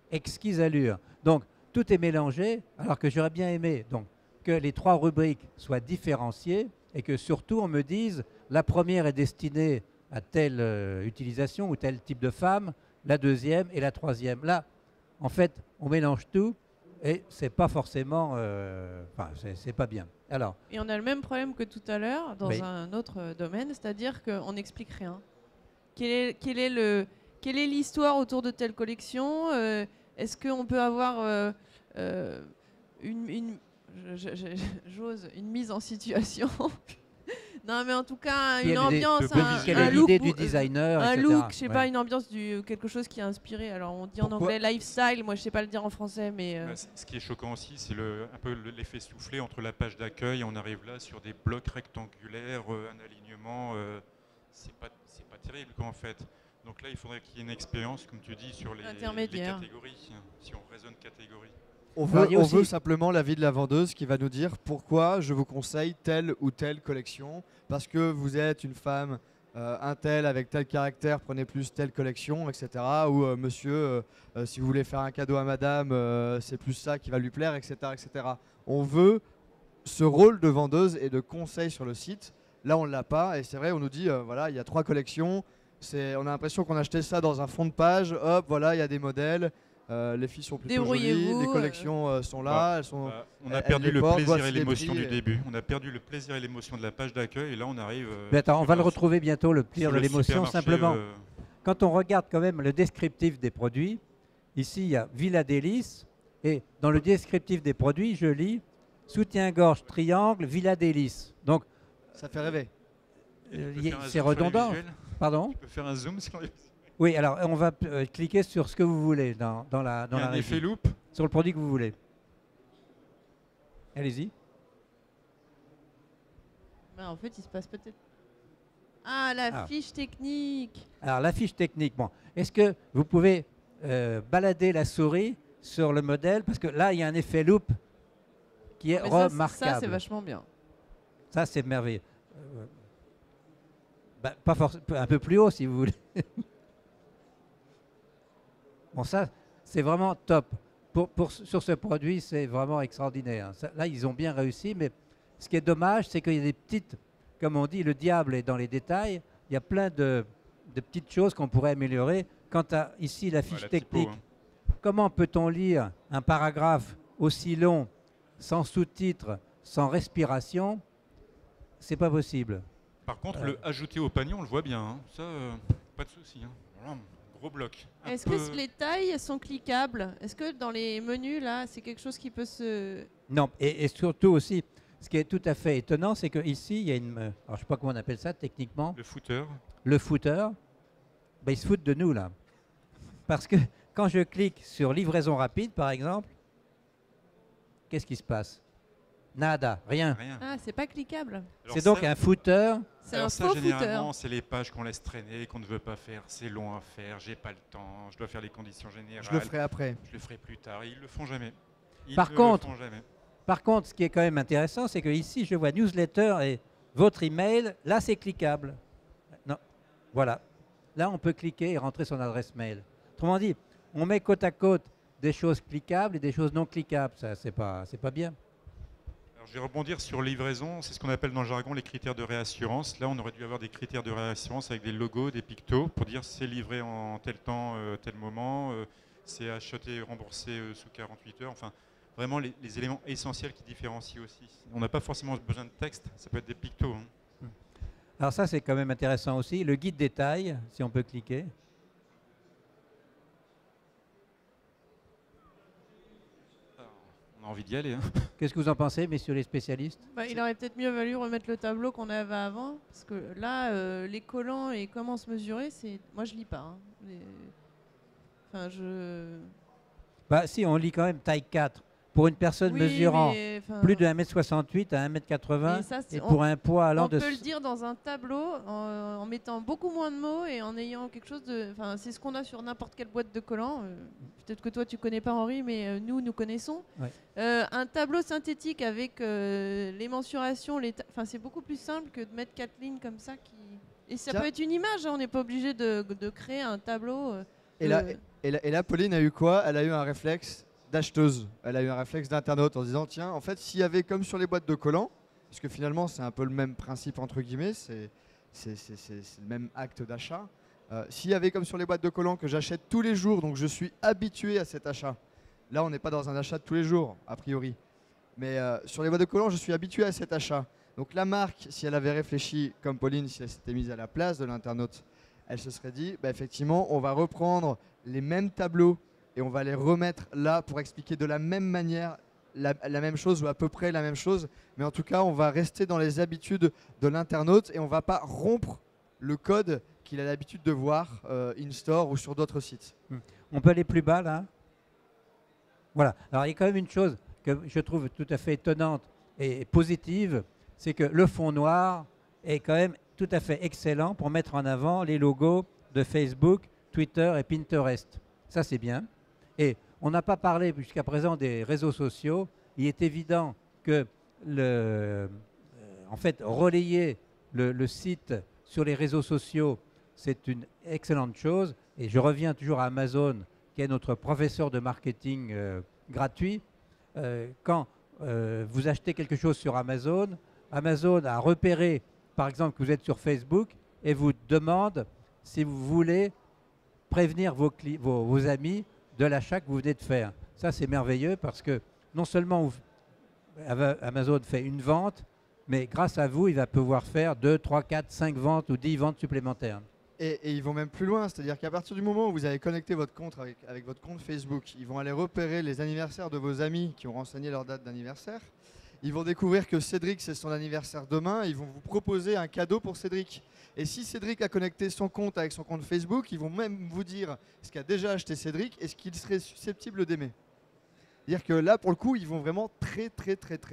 Exquise Allure. Donc, tout est mélangé, alors que j'aurais bien aimé donc, que les 3 rubriques soient différenciées et que surtout on me dise la première est destinée à telle utilisation ou tel type de femme, la deuxième et la troisième. Là, en fait, on mélange tout et c'est pas forcément, c'est pas bien. Alors, et on a le même problème que tout à l'heure dans oui. un autre domaine, c'est-à-dire qu'on n'explique rien. Quelle est l'histoire autour de telle collection? Est-ce qu'on peut avoir j'ose une mise en situation? Non, mais en tout cas, une ambiance, quelle est l'idée du designer, un etc. look, je sais pas, une ambiance, quelque chose qui a inspiré. Alors, on dit en anglais lifestyle, moi je sais pas le dire en français, mais... Ce qui est choquant aussi, c'est un peu l'effet soufflé entre la page d'accueil, on arrive là sur des blocs rectangulaires, un alignement, c'est pas terrible quoi, en fait. Donc là, il faudrait qu'il y ait une expérience, comme tu dis, sur les catégories, si on raisonne catégorie. On veut simplement l'avis de la vendeuse qui va nous dire pourquoi je vous conseille telle ou telle collection. Parce que vous êtes une femme, un tel avec tel caractère, prenez plus telle collection, etc. Ou monsieur, si vous voulez faire un cadeau à madame, c'est plus ça qui va lui plaire, etc., etc. On veut ce rôle de vendeuse et de conseil sur le site. Là, on ne l'a pas. Et c'est vrai, on nous dit, voilà, il y a 3 collections. On a l'impression qu'on a acheté ça dans un fond de page. Hop, voilà, il y a des modèles. Les filles sont plutôt jolies, les collections sont là. Elles sont, on a perdu le plaisir et l'émotion du début. On a perdu le plaisir et l'émotion de la page d'accueil et là on arrive... Mais attends, on va le retrouver bientôt, le plaisir de l'émotion. Simplement, quand on regarde quand même le descriptif des produits, ici il y a Villa Délices et dans le descriptif des produits, je lis soutien-gorge triangle Villa Délices. Donc, ça fait rêver. C'est redondant. Pardon ? Tu peux faire un zoom sur les... Oui, alors on va cliquer sur ce que vous voulez dans la un effet loupe sur le produit que vous voulez. Allez-y. En fait, il se passe peut-être... la fiche technique. Alors, la fiche technique, bon. Est-ce que vous pouvez balader la souris sur le modèle? Parce que là, il y a un effet loupe qui est remarquable. Ça, c'est vachement bien. Ça, c'est merveilleux. Pas forcément, un peu plus haut, si vous voulez. Bon, ça, c'est vraiment top. Sur ce produit, c'est vraiment extraordinaire. Là, ils ont bien réussi, mais ce qui est dommage, c'est qu'il y a des petites, comme on dit, le diable est dans les détails. Il y a plein de petites choses qu'on pourrait améliorer. Quant à ici, la fiche technique, comment peut-on lire un paragraphe aussi long, sans sous-titres, sans respiration? C'est pas possible. Par contre, le ajouter au panier, on le voit bien. Hein. Ça, pas de souci. Hein. Voilà, gros bloc. Est-ce que les tailles sont cliquables? Est-ce que dans les menus, là, c'est quelque chose qui peut se... Non, et surtout aussi, ce qui est tout à fait étonnant, c'est qu'ici, il y a une... Alors, je ne sais pas comment on appelle ça techniquement. Le footer. Le footer, ben, ils se foutent de nous, là. Parce que quand je clique sur livraison rapide, par exemple, qu'est-ce qui se passe? Nada, rien. Rien. Ah, c'est pas cliquable. Alors C'est donc ça- un footer. C'est alors un ça, faux généralement, footer. c'est les pages qu'on laisse traîner, qu'on ne veut pas faire. C'est long à faire, j'ai pas le temps, je dois faire les conditions générales. Je le ferai après. Je le ferai plus tard. Ils le font jamais. Ils Par ne contre- le font jamais. Par contre, ce qui est quand même intéressant, c'est que ici, je vois newsletter et votre email. Là, c'est cliquable. Non, voilà. Là, on peut cliquer et rentrer son adresse mail. Autrement dit, on met côte à côte des choses cliquables et des choses non cliquables. Ça, c'est pas bien. Alors, je vais rebondir sur livraison. C'est ce qu'on appelle dans le jargon les critères de réassurance. Là, on aurait dû avoir des critères de réassurance avec des logos, des pictos pour dire c'est livré en tel temps, tel moment, c'est acheté et remboursé sous 48 heures. Enfin, vraiment les éléments essentiels qui différencient aussi. On n'a pas forcément besoin de texte, ça peut être des pictos. Hein. Alors ça, c'est quand même intéressant aussi. Le guide détail, si on peut cliquer. Alors, on a envie d'y aller. Hein. Qu'est-ce que vous en pensez, messieurs les spécialistes? Bah, il aurait peut-être mieux valu remettre le tableau qu'on avait avant, parce que là, les collants et comment se mesurer, c'est. Moi, je lis pas. Hein. Enfin, je. Bah si, on lit quand même taille 4. Pour une personne Oui, mesurant mais, enfin, plus de 1m68 à 1m80 mais ça, et pour un poids allant on de... peut le dire dans un tableau en mettant beaucoup moins de mots et en ayant quelque chose de. Enfin, c'est ce qu'on a sur n'importe quelle boîte de collants. Peut-être que toi tu connais pas Henri, mais nous connaissons. Ouais. Un tableau synthétique avec les mensurations, enfin c'est beaucoup plus simple que de mettre 4 lignes comme ça qui. Et ça Tiens. peut être une image. Hein, on n'est pas obligé de créer un tableau. Et là, Pauline a eu quoi? Elle a eu un réflexe d'acheteuse. Elle a eu un réflexe d'internaute en se disant tiens, en fait, s'il y avait comme sur les boîtes de collants, parce que finalement, c'est un peu le même principe entre guillemets, c'est le même acte d'achat. S'il y avait comme sur les boîtes de collants que j'achète tous les jours, donc je suis habitué à cet achat. Là, on n'est pas dans un achat de tous les jours, a priori. Mais sur les boîtes de collants, je suis habitué à cet achat. Donc la marque, si elle avait réfléchi comme Pauline, si elle s'était mise à la place de l'internaute, elle se serait dit, bah, effectivement, on va reprendre les mêmes tableaux et on va les remettre là pour expliquer de la même manière la même chose ou à peu près la même chose. Mais en tout cas, on va rester dans les habitudes de l'internaute et on ne va pas rompre le code qu'il a l'habitude de voir in-store ou sur d'autres sites. On peut aller plus bas là. Voilà. Alors il y a quand même une chose que je trouve tout à fait étonnante et positive, c'est que le fond noir est quand même tout à fait excellent pour mettre en avant les logos de Facebook, Twitter et Pinterest. Ça c'est bien. Et on n'a pas parlé jusqu'à présent des réseaux sociaux. Il est évident que en fait, relayer le site sur les réseaux sociaux, c'est une excellente chose. Et je reviens toujours à Amazon, qui est notre professeur de marketing gratuit. Quand vous achetez quelque chose sur Amazon, Amazon a repéré, par exemple, que vous êtes sur Facebook et vous demande si vous voulez prévenir vos amis de l'achat que vous venez de faire. Ça, c'est merveilleux parce que non seulement Amazon fait une vente, mais grâce à vous, il va pouvoir faire 2, 3, 4, 5 ventes ou 10 ventes supplémentaires. Et ils vont même plus loin, c'est-à-dire qu'à partir du moment où vous avez connecté votre compte avec votre compte Facebook, ils vont aller repérer les anniversaires de vos amis qui ont renseigné leur date d'anniversaire. Ils vont découvrir que Cédric, c'est son anniversaire demain. Ils vont vous proposer un cadeau pour Cédric. Et si Cédric a connecté son compte avec son compte Facebook, ils vont même vous dire ce qu'a déjà acheté Cédric et ce qu'il serait susceptible d'aimer. C'est-à-dire que là, pour le coup, ils vont vraiment très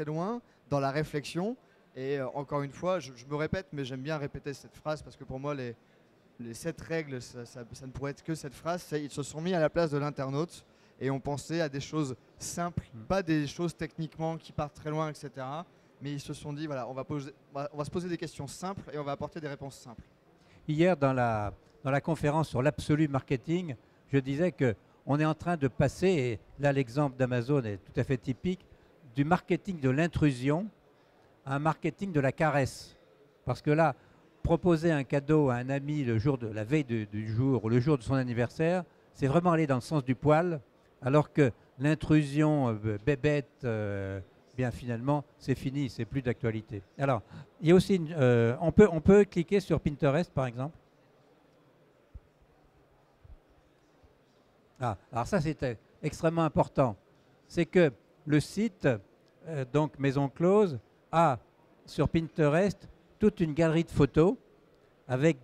loin dans la réflexion. Et encore une fois, je me répète, mais j'aime bien répéter cette phrase parce que pour moi, les 7 règles, ça ne pourrait être que cette phrase. Ils se sont mis à la place de l'internaute et ont pensé à des choses simples, pas des choses techniquement qui partent très loin, etc. Mais ils se sont dit, voilà, on va se poser des questions simples et on va apporter des réponses simples. Hier, dans la conférence sur l'absolu marketing, je disais qu'on est en train de passer, et là l'exemple d'Amazon est tout à fait typique, du marketing de l'intrusion à un marketing de la caresse. Parce que là, proposer un cadeau à un ami la veille du jour ou le jour de son anniversaire, c'est vraiment aller dans le sens du poil, alors que l'intrusion bébête, bien finalement, c'est fini, c'est plus d'actualité. Alors, il y a aussi, on peut cliquer sur Pinterest, par exemple. Ah, alors ça, c'est extrêmement important. C'est que le site, donc Maison Close, a sur Pinterest toute une galerie de photos avec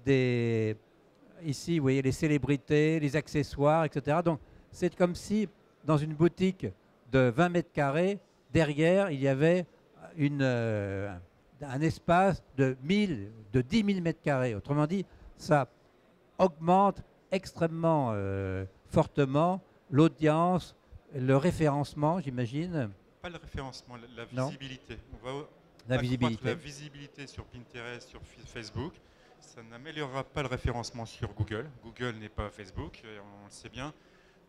ici, vous voyez, les célébrités, les accessoires, etc. Donc, c'est comme si dans une boutique de 20 mètres carrés, derrière, il y avait un espace de 10 000 mètres carrés. Autrement dit, ça augmente extrêmement fortement l'audience, le référencement, j'imagine. Pas le référencement, la Non. visibilité. On va La accroître visibilité. la visibilité sur Pinterest, sur Facebook. Ça n'améliorera pas le référencement sur Google. Google n'est pas Facebook, on le sait bien.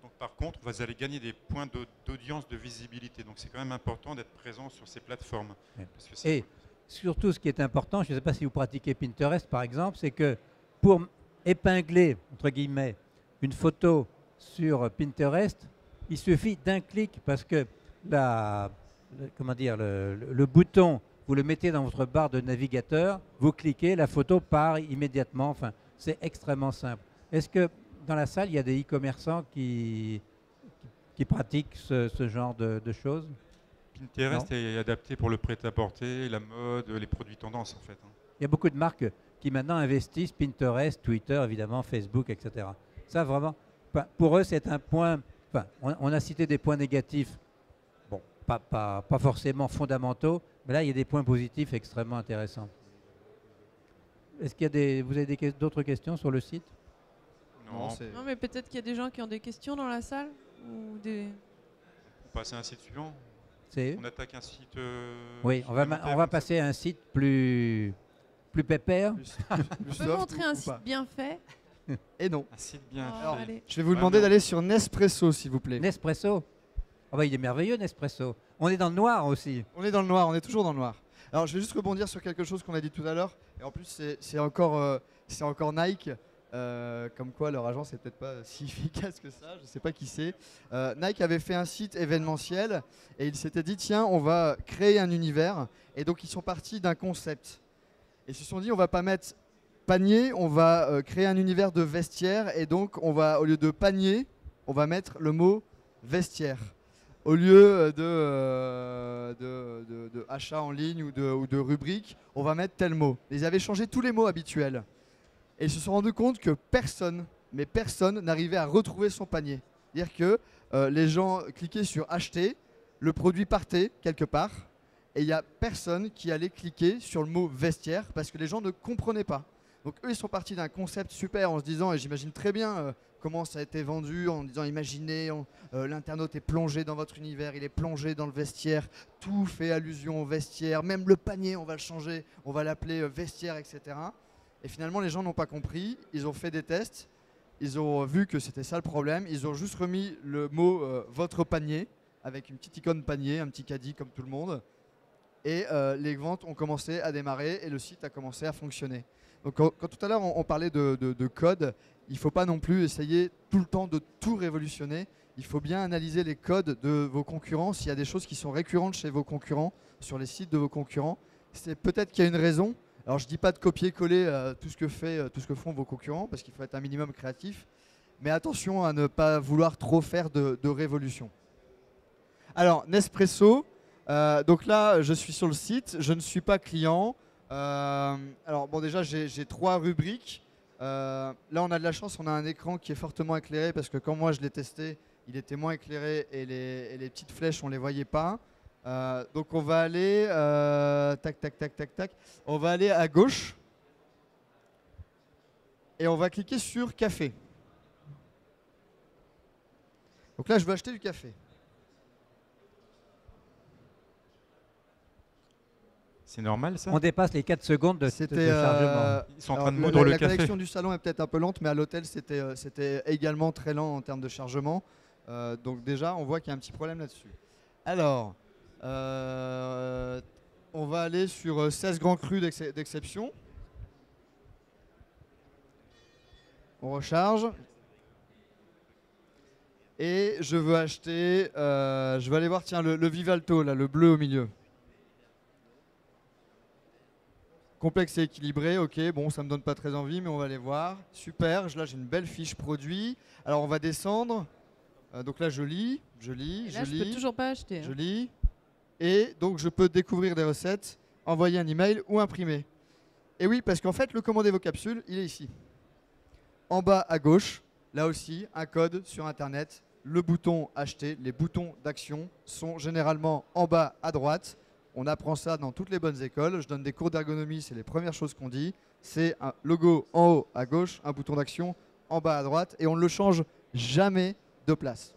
Donc, par contre, vous allez gagner des points d'audience, de visibilité. Donc c'est quand même important d'être présent sur ces plateformes. Ouais. Parce que Et surtout, ce qui est important, je ne sais pas si vous pratiquez Pinterest par exemple, c'est que pour épingler, entre guillemets, une photo sur Pinterest, il suffit d'un clic parce que le bouton, vous le mettez dans votre barre de navigateur, vous cliquez, la photo part immédiatement. Enfin, c'est extrêmement simple. Est-ce que dans la salle, il y a des e-commerçants qui pratiquent ce genre de choses? Pinterest est adapté pour le prêt-à-porter, la mode, les produits tendances en fait. Il y a beaucoup de marques qui maintenant investissent Pinterest, Twitter, évidemment, Facebook, etc. Ça, vraiment, pour eux, c'est un point. Enfin, on a cité des points négatifs, bon, pas forcément fondamentaux, mais là, il y a des points positifs extrêmement intéressants. Est-ce qu'il y a vous avez d'autres questions sur le site? Non, Non, mais peut-être qu'il y a des gens qui ont des questions dans la salle ou des... On passe à un site suivant. C'est On attaque un site. Oui, on va passer à un site plus pépère. On peut soft montrer ou un pas site bien fait. Et non. Un site bien Oh, fait. allez. Je vais vous demander d'aller sur Nespresso, s'il vous plaît. Nespresso. Oh bah, il est merveilleux, Nespresso. On est dans le noir aussi. On est dans le noir, on est toujours dans le noir. Alors, je vais juste rebondir sur quelque chose qu'on a dit tout à l'heure. Et en plus, c'est encore Nike. Comme quoi, leur agence n'est peut-être pas si efficace que ça. Je ne sais pas qui c'est. Nike avait fait un site événementiel et ils s'étaient dit tiens, on va créer un univers. Et donc, ils sont partis d'un concept. Et ils se sont dit on va pas mettre panier, on va créer un univers de vestiaire. Et donc, on va, au lieu de panier, on va mettre le mot vestiaire. Au lieu de achat en ligne ou de rubrique, on va mettre tel mot. Ils avaient changé tous les mots habituels. Et ils se sont rendus compte que personne n'arrivait à retrouver son panier. C'est-à-dire que les gens cliquaient sur acheter, le produit partait quelque part, et il n'y a personne qui allait cliquer sur le mot vestiaire parce que les gens ne comprenaient pas. Donc eux, ils sont partis d'un concept super en se disant, et j'imagine très bien comment ça a été vendu, en disant imaginez, l'internaute est plongé dans votre univers, il est plongé dans le vestiaire, tout fait allusion au vestiaire, même le panier, on va le changer, on va l'appeler vestiaire, etc. Et finalement, les gens n'ont pas compris, ils ont fait des tests, ils ont vu que c'était ça le problème, ils ont juste remis le mot votre panier, avec une petite icône panier, un petit caddie comme tout le monde, et les ventes ont commencé à démarrer et le site a commencé à fonctionner. Donc quand tout à l'heure on parlait de code, il ne faut pas non plus essayer tout le temps de tout révolutionner. Il faut bien analyser les codes de vos concurrents. S'il y a des choses qui sont récurrentes chez vos concurrents, sur les sites de vos concurrents, c'est peut-être qu'il y a une raison. Alors je ne dis pas de copier-coller tout ce que font vos concurrents, parce qu'il faut être un minimum créatif. Mais attention à ne pas vouloir trop faire de révolution. Alors Nespresso, donc là je suis sur le site, je ne suis pas client. Alors bon, déjà j'ai 3 rubriques. Là on a de la chance, on a un écran qui est fortement éclairé parce que quand moi je l'ai testé, il était moins éclairé et les petites flèches on les voyait pas. Donc on va aller tac. On va aller à gauche et on va cliquer sur café. Donc là je veux acheter du café. C'est normal ça? On dépasse les 4 secondes de chargement. Ils sont en train de moudre le la café. La connexion du salon est peut-être un peu lente, mais à l'hôtel, c'était également très lent en termes de chargement. Donc déjà, on voit qu'il y a un petit problème là-dessus. Alors, on va aller sur 16 grands crus d'exception. On recharge. Et je veux acheter, je vais aller voir, tiens, le Vivalto, là, le bleu au milieu. Complexe et équilibré, ok, bon, ça me donne pas très envie, mais on va aller voir. Super, là j'ai une belle fiche produit. Alors on va descendre. Donc là je lis. Et là, je peux toujours pas acheter. Je lis. Et donc je peux découvrir des recettes, envoyer un email ou imprimer. Et oui, parce qu'en fait, le commander vos capsules, il est ici. En bas à gauche, là aussi, un code sur Internet. le bouton acheter, les boutons d'action sont généralement en bas à droite. On apprend ça dans toutes les bonnes écoles. Je donne des cours d'ergonomie, c'est les premières choses qu'on dit. C'est un logo en haut à gauche, un bouton d'action en bas à droite, et on ne le change jamais de place.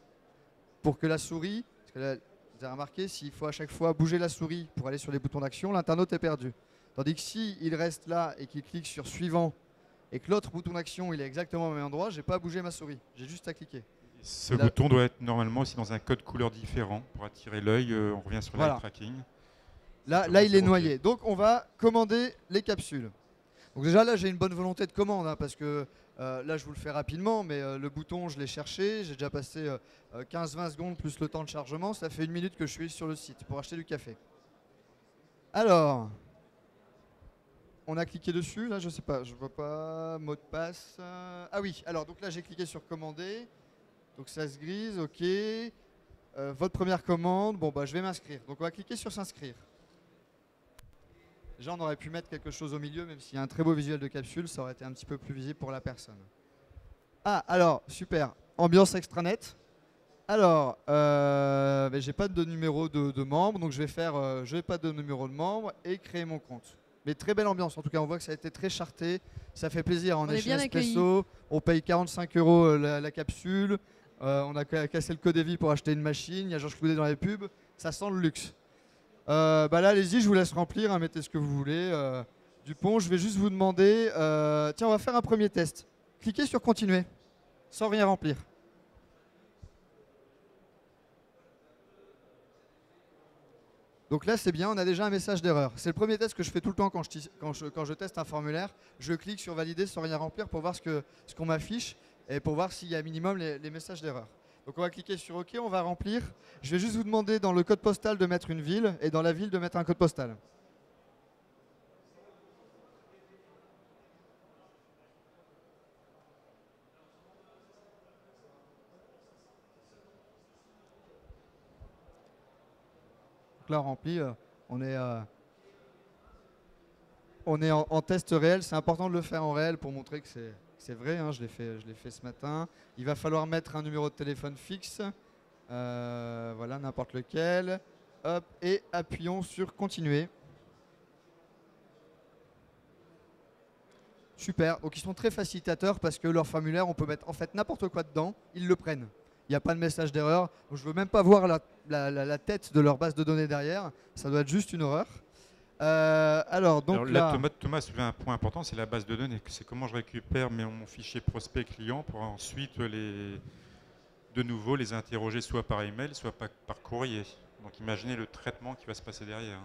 Pour que la souris, parce que là, vous avez remarqué, s'il faut à chaque fois bouger la souris pour aller sur les boutons d'action, l'internaute est perdu. Tandis que s'il reste là et qu'il clique sur suivant, et que l'autre bouton d'action il est exactement au même endroit, je n'ai pas à bouger ma souris, j'ai juste à cliquer. Ce bouton doit être normalement aussi dans un code couleur différent pour attirer l'œil. On revient sur l'eye tracking. Là, il est noyé. Donc, on va commander les capsules. Donc déjà, là, j'ai une bonne volonté de commande, hein, parce que là, je vous le fais rapidement, mais le bouton, je l'ai cherché. J'ai déjà passé 15-20 secondes plus le temps de chargement. Ça fait 1 minute que je suis sur le site pour acheter du café. Alors, on a cliqué dessus. Là, je sais pas, je vois pas. Mot de passe. Ah oui, alors, donc là, j'ai cliqué sur commander. Donc ça se grise, ok. Votre première commande, bon bah je vais m'inscrire. Donc on va cliquer sur s'inscrire. Déjà on aurait pu mettre quelque chose au milieu, même s'il y a un très beau visuel de capsule, ça aurait été un petit peu plus visible pour la personne. Ah alors, super, ambiance extranet. Alors, j'ai pas de numéro de membre, donc je vais faire je n'ai pas de numéro de membre et créer mon compte. Mais très belle ambiance, en tout cas on voit que ça a été très charté, ça fait plaisir. On est chez Nespresso, on paye 45 € la capsule. On a cassé le code EVI pour acheter une machine. Il y a Georges Clooney dans les pubs. Ça sent le luxe. Là, allez-y, je vous laisse remplir. Hein, mettez ce que vous voulez. Dupont, je vais juste vous demander... tiens, on va faire un premier test. Cliquez sur continuer, sans rien remplir. Donc là, c'est bien, on a déjà un message d'erreur. C'est le premier test que je fais tout le temps quand je teste un formulaire. Je clique sur valider sans rien remplir pour voir ce qu'on m'affiche et pour voir s'il y a minimum les messages d'erreur. Donc on va cliquer sur OK, on va remplir. Je vais juste vous demander dans le code postal de mettre une ville et dans la ville de mettre un code postal. Donc là, rempli, on est en test réel. C'est important de le faire en réel pour montrer que c'est vrai. Hein, je l'ai fait ce matin. Il va falloir mettre un numéro de téléphone fixe. Voilà, n'importe lequel. Hop, et appuyons sur continuer. Super. Donc ils sont très facilitateurs parce que leur formulaire, on peut mettre en fait n'importe quoi dedans. Ils le prennent. Il n'y a pas de message d'erreur. Je ne veux même pas voir la tête de leur base de données derrière. Ça doit être juste une horreur. Alors là, Thomas soulève un point important, c'est la base de données. C'est comment je récupère mon fichier prospect client pour ensuite de nouveau les interroger soit par email, soit par courrier. Donc imaginez le traitement qui va se passer derrière.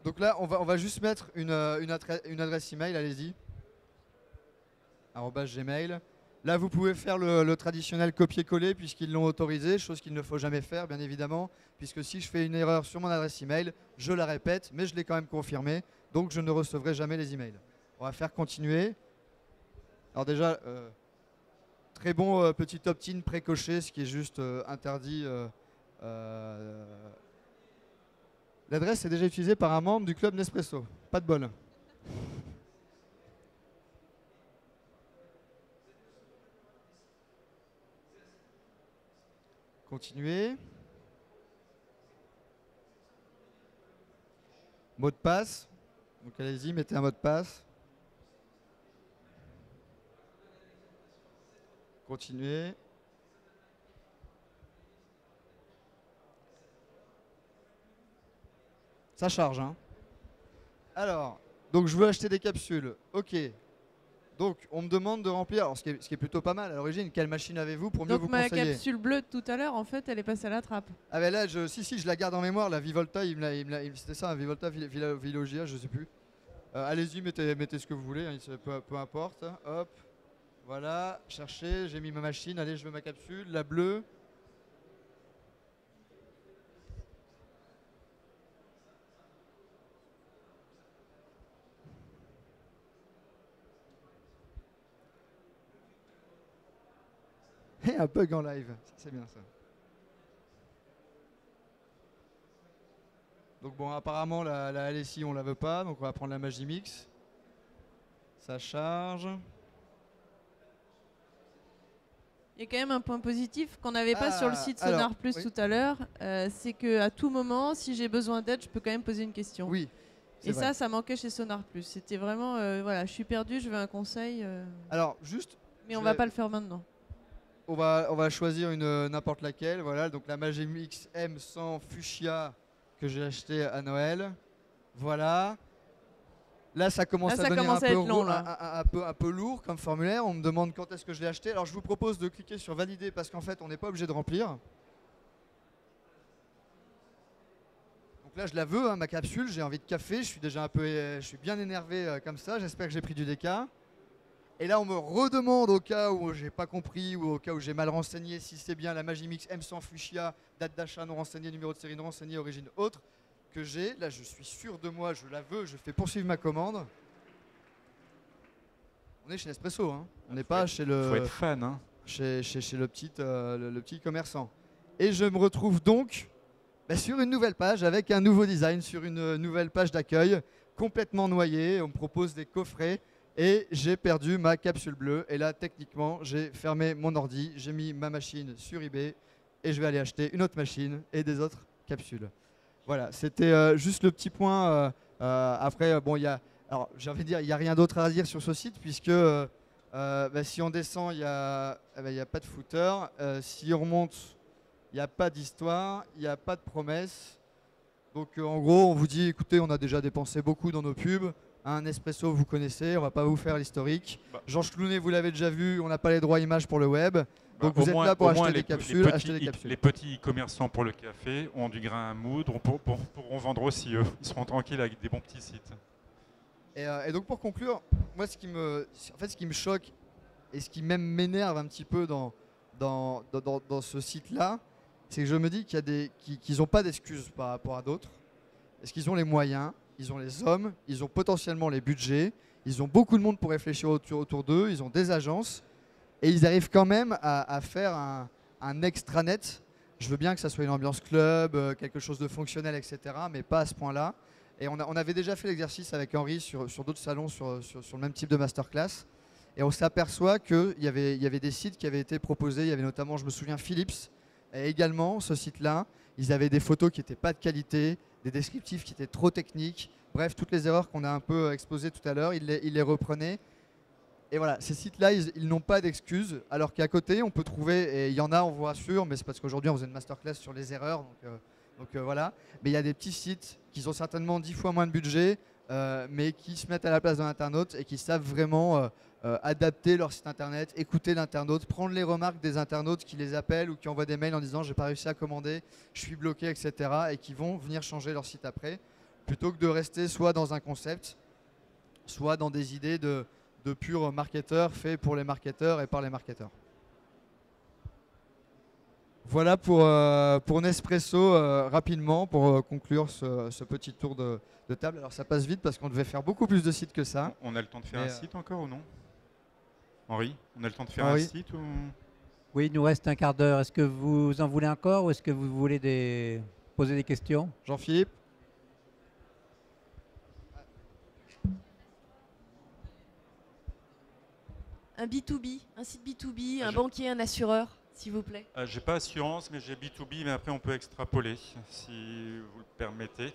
Donc là, on va juste mettre une adresse email, allez-y. @gmail. Là, vous pouvez faire le traditionnel copier-coller puisqu'ils l'ont autorisé, chose qu'il ne faut jamais faire, bien évidemment, puisque si je fais une erreur sur mon adresse email, je la répète, mais je l'ai quand même confirmé, donc je ne recevrai jamais les emails. On va faire continuer. Alors déjà, très bon petit opt-in précoché, ce qui est juste interdit. L'adresse est déjà utilisée par un membre du club Nespresso. Pas de bol. Continuer. Mot de passe. Donc allez-y, mettez un mot de passe. Continuer. Ça charge, hein. Alors, donc je veux acheter des capsules. Ok. Donc, on me demande de remplir, alors ce qui est plutôt pas mal à l'origine, quelle machine avez-vous pour mieux vous conseiller? Donc ma capsule bleue de tout à l'heure, en fait, elle est passée à la trappe. Ah ben là, si, je la garde en mémoire, la Vivolta, c'était ça, un Vivolta Vilogia, je sais plus. Allez-y, mettez ce que vous voulez, hein, peu importe. Hop, voilà, cherchez, j'ai mis ma machine, allez, je veux ma capsule, la bleue. Et un bug en live, c'est bien ça. Donc bon, apparemment la LSI on la veut pas, donc on va prendre la Magimix. Ça charge. Il y a quand même un point positif qu'on n'avait pas sur le site alors, Sonar Plus oui. tout à l'heure, c'est qu'à tout moment, si j'ai besoin d'aide, je peux quand même poser une question. Oui. Et c'est vrai. ça manquait chez Sonar Plus. C'était vraiment, voilà, je suis perdu, je veux un conseil, Alors, juste, mais on je va vais- pas le faire maintenant. on va choisir une n'importe laquelle. Voilà, donc la Magimix M100 Fuchsia que j'ai acheté à Noël. Voilà. Là, ça commence Là, à ça devenir commence un à peu, être long, là. un peu lourd comme formulaire. On me demande quand est-ce que je l'ai acheté. Alors, je vous propose de cliquer sur valider parce qu'en fait, on n'est pas obligé de remplir. Donc là, je la veux, hein, ma capsule. J'ai envie de café. Je suis déjà un peu, je suis bien énervé comme ça. J'espère que j'ai pris du déca. Et là, on me redemande au cas où j'ai pas compris ou au cas où j'ai mal renseigné si c'est bien la Magimix M100 Fuchsia, date d'achat non renseignée, numéro de série non renseigné, origine autre que j'ai. Là, je suis sûr de moi, je la veux, je fais poursuivre ma commande. On est chez Nespresso, hein. On n'est pas chez le, Faut être fan, hein. chez le petit commerçant. Et je me retrouve donc sur une nouvelle page avec un nouveau design, sur une nouvelle page d'accueil, complètement noyée. On me propose des coffrets et j'ai perdu ma capsule bleue. Et là, techniquement, j'ai fermé mon ordi, j'ai mis ma machine sur eBay et je vais aller acheter une autre machine et des autres capsules. Voilà, c'était juste le petit point. Après, bon, alors, j'ai envie de dire, il n'y a rien d'autre à dire sur ce site puisque si on descend, il n'y a pas de footer. Si on remonte, il n'y a pas d'histoire, il n'y a pas de promesse. Donc en gros, on vous dit, écoutez, on a déjà dépensé beaucoup dans nos pubs. Un Nespresso, vous connaissez, on va pas vous faire l'historique. Bah. Georges Clooney, vous l'avez déjà vu, on n'a pas les droits images pour le web. Donc Au vous êtes moins- là pour au moins acheter des capsules, acheter des capsules. Les petits commerçants pour le café ont du grain à moudre, pourront vendre aussi eux. Ils seront tranquilles avec des bons petits sites. Et donc pour conclure, moi ce qui me choque et ce qui même m'énerve un petit peu dans ce site-là, c'est que je me dis qu'ils n'ont pas d'excuses par rapport à d'autres. Est-ce qu'ils ont les moyens, ils ont les hommes, ils ont potentiellement les budgets, ils ont beaucoup de monde pour réfléchir autour d'eux, ils ont des agences, et ils arrivent quand même à faire un extranet. Je veux bien que ça soit une ambiance club, quelque chose de fonctionnel, etc., mais pas à ce point-là. Et on avait déjà fait l'exercice avec Henri sur d'autres salons, sur le même type de masterclass. Et on s'aperçoit qu'il y avait des sites qui avaient été proposés. Il y avait notamment, je me souviens, Philips. Et également, ce site-là, ils avaient des photos qui n'étaient pas de qualité, des descriptifs qui étaient trop techniques. Bref, toutes les erreurs qu'on a un peu exposées tout à l'heure, ils les reprenaient. Et voilà, ces sites-là, ils n'ont pas d'excuses. Alors qu'à côté, on peut trouver, et il y en a, on vous rassure, mais c'est parce qu'aujourd'hui, on faisait une masterclass sur les erreurs. Donc voilà. Mais il y a des petits sites qui ont certainement 10 fois moins de budget, mais qui se mettent à la place d'un internaute et qui savent vraiment adapter leur site internet, écouter l'internaute, prendre les remarques des internautes qui les appellent ou qui envoient des mails en disant j'ai pas réussi à commander, je suis bloqué, etc. et qui vont venir changer leur site après, plutôt que de rester soit dans un concept, soit dans des idées de purs marketeurs faits pour les marketeurs et par les marketeurs. Voilà pour Nespresso rapidement, pour conclure ce petit tour de table. Alors ça passe vite parce qu'on devait faire beaucoup plus de sites que ça. On a le temps de faire Mais, un site encore ou non? Henri, on a le temps de faire Henri. un site ou... Oui, il nous reste un quart d'heure. Est-ce que vous en voulez encore ou est-ce que vous voulez poser des questions? Jean-Philippe? Un B2B, un site B2B, un Je- banquier, un assureur, s'il vous plaît. J'ai pas assurance, mais j'ai B2B, mais après on peut extrapoler, si vous le permettez.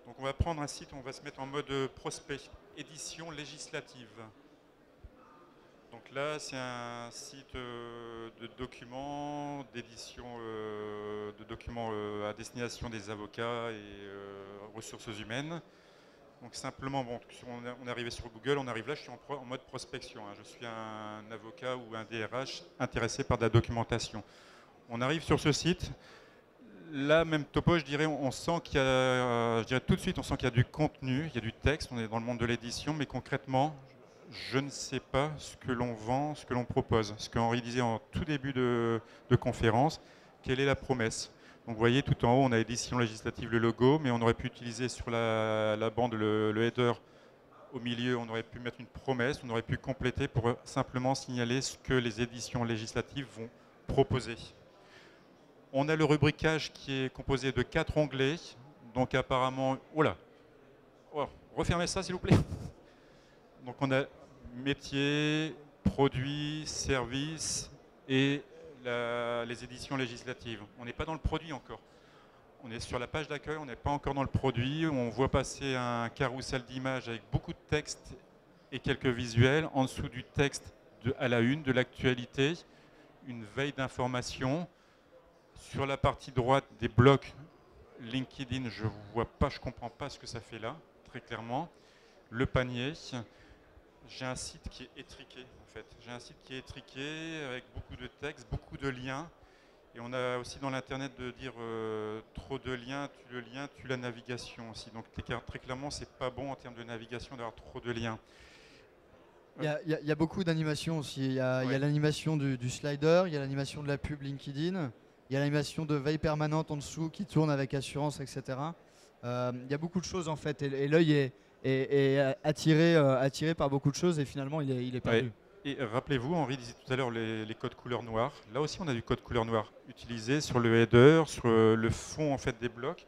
Donc on va prendre un site, on va se mettre en mode prospect, édition législative. Donc là, c'est un site de documents, d'édition de documents à destination des avocats et ressources humaines. Donc simplement, bon, on est arrivé sur Google, on arrive là, je suis en mode prospection. Hein. Je suis un avocat ou un DRH intéressé par de la documentation. On arrive sur ce site. Là, même topo, je dirais, on sent qu'il y a, je dirais tout de suite, on sent qu'il y a du contenu, il y a du texte, on est dans le monde de l'édition, mais concrètement, je ne sais pas ce que l'on vend, ce que l'on propose. Ce qu'Henri disait en tout début de conférence, quelle est la promesse? Donc vous voyez, tout en haut, on a édition législative, le logo, mais on aurait pu utiliser sur la bande le header. Au milieu, on aurait pu mettre une promesse, on aurait pu compléter pour simplement signaler ce que les éditions législatives vont proposer. On a le rubricage qui est composé de 4 onglets, donc apparemment... Oula, oh, refermez ça s'il vous plaît. Donc on a métier, produits, services et les éditions législatives. On n'est pas dans le produit encore. On est sur la page d'accueil, on n'est pas encore dans le produit. On voit passer un carrousel d'images avec beaucoup de texte et quelques visuels. En dessous du texte, à la une, de l'actualité, une veille d'information. Sur la partie droite, des blocs LinkedIn, je ne vois pas, je ne comprends pas ce que ça fait là, très clairement. Le panier. J'ai un site qui est étriqué, en fait. J'ai un site qui est étriqué avec beaucoup de textes, beaucoup de liens. Et on a aussi dans l'Internet de dire trop de liens, tue la navigation aussi. Donc très clairement, c'est pas bon en termes de navigation d'avoir trop de liens. Il y a beaucoup d'animations aussi. Il y a l'animation du slider, il y a l'animation de la pub LinkedIn, il y a l'animation de veille permanente en dessous qui tourne avec assurance, etc. Il y a beaucoup de choses en fait. Et l'œil est attiré par beaucoup de choses et finalement il est perdu. Ouais. Et rappelez-vous, Henri disait tout à l'heure les codes couleur noire. Là aussi, on a du code couleur noir utilisé sur le header, sur le fond en fait des blocs.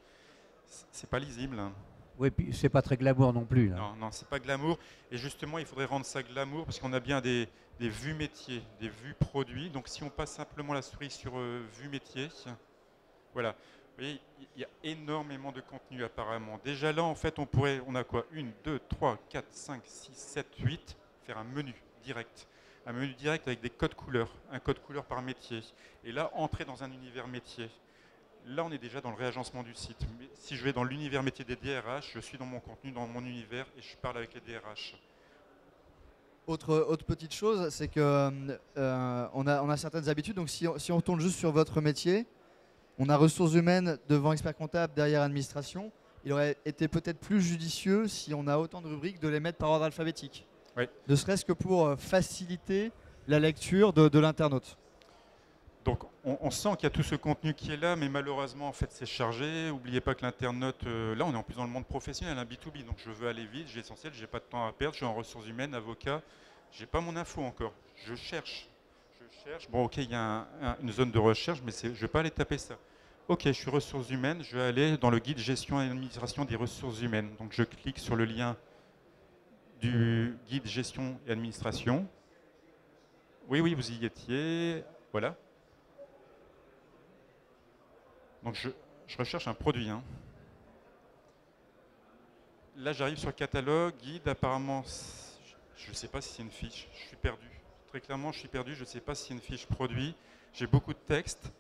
C'est pas lisible. Hein. Oui, puis c'est pas très glamour non plus. Là. Non, c'est pas glamour. Et justement, il faudrait rendre ça glamour parce qu'on a bien des vues métiers, des vues produits. Donc, si on passe simplement la souris sur vue métier, voilà. Vous voyez, il y a énormément de contenu apparemment. Déjà là, en fait, on a quoi 1, 2, 3, 4, 5, 6, 7, 8. Faire un menu direct. Un menu direct avec des codes couleurs. Un code couleur par métier. Et là, entrer dans un univers métier. Là, on est déjà dans le réagencement du site. Mais si je vais dans l'univers métier des DRH, je suis dans mon contenu, dans mon univers et je parle avec les DRH. Autre petite chose, c'est que on a certaines habitudes. Donc si on retourne juste sur votre métier, on a ressources humaines devant expert comptable, derrière administration. Il aurait été peut-être plus judicieux si on a autant de rubriques de les mettre par ordre alphabétique. Oui. Ne serait-ce que pour faciliter la lecture de l'internaute. Donc on sent qu'il y a tout ce contenu qui est là, mais malheureusement en fait c'est chargé. N'oubliez pas que l'internaute, là on est en plus dans le monde professionnel, un B2B, donc je veux aller vite, j'ai l'essentiel, j'ai pas de temps à perdre, je suis en ressources humaines, avocat, j'ai pas mon info encore, je cherche. Bon ok, il y a une zone de recherche, mais je vais pas aller taper ça. Ok, je suis ressources humaines, je vais aller dans le guide gestion et administration des ressources humaines. Donc je clique sur le lien du guide gestion et administration. Oui, vous y étiez, voilà. Donc je recherche un produit. Hein. Là j'arrive sur le catalogue, guide, apparemment, je ne sais pas si c'est une fiche, je suis perdu. Très clairement je suis perdu, je ne sais pas si c'est une fiche produit. J'ai beaucoup de texte.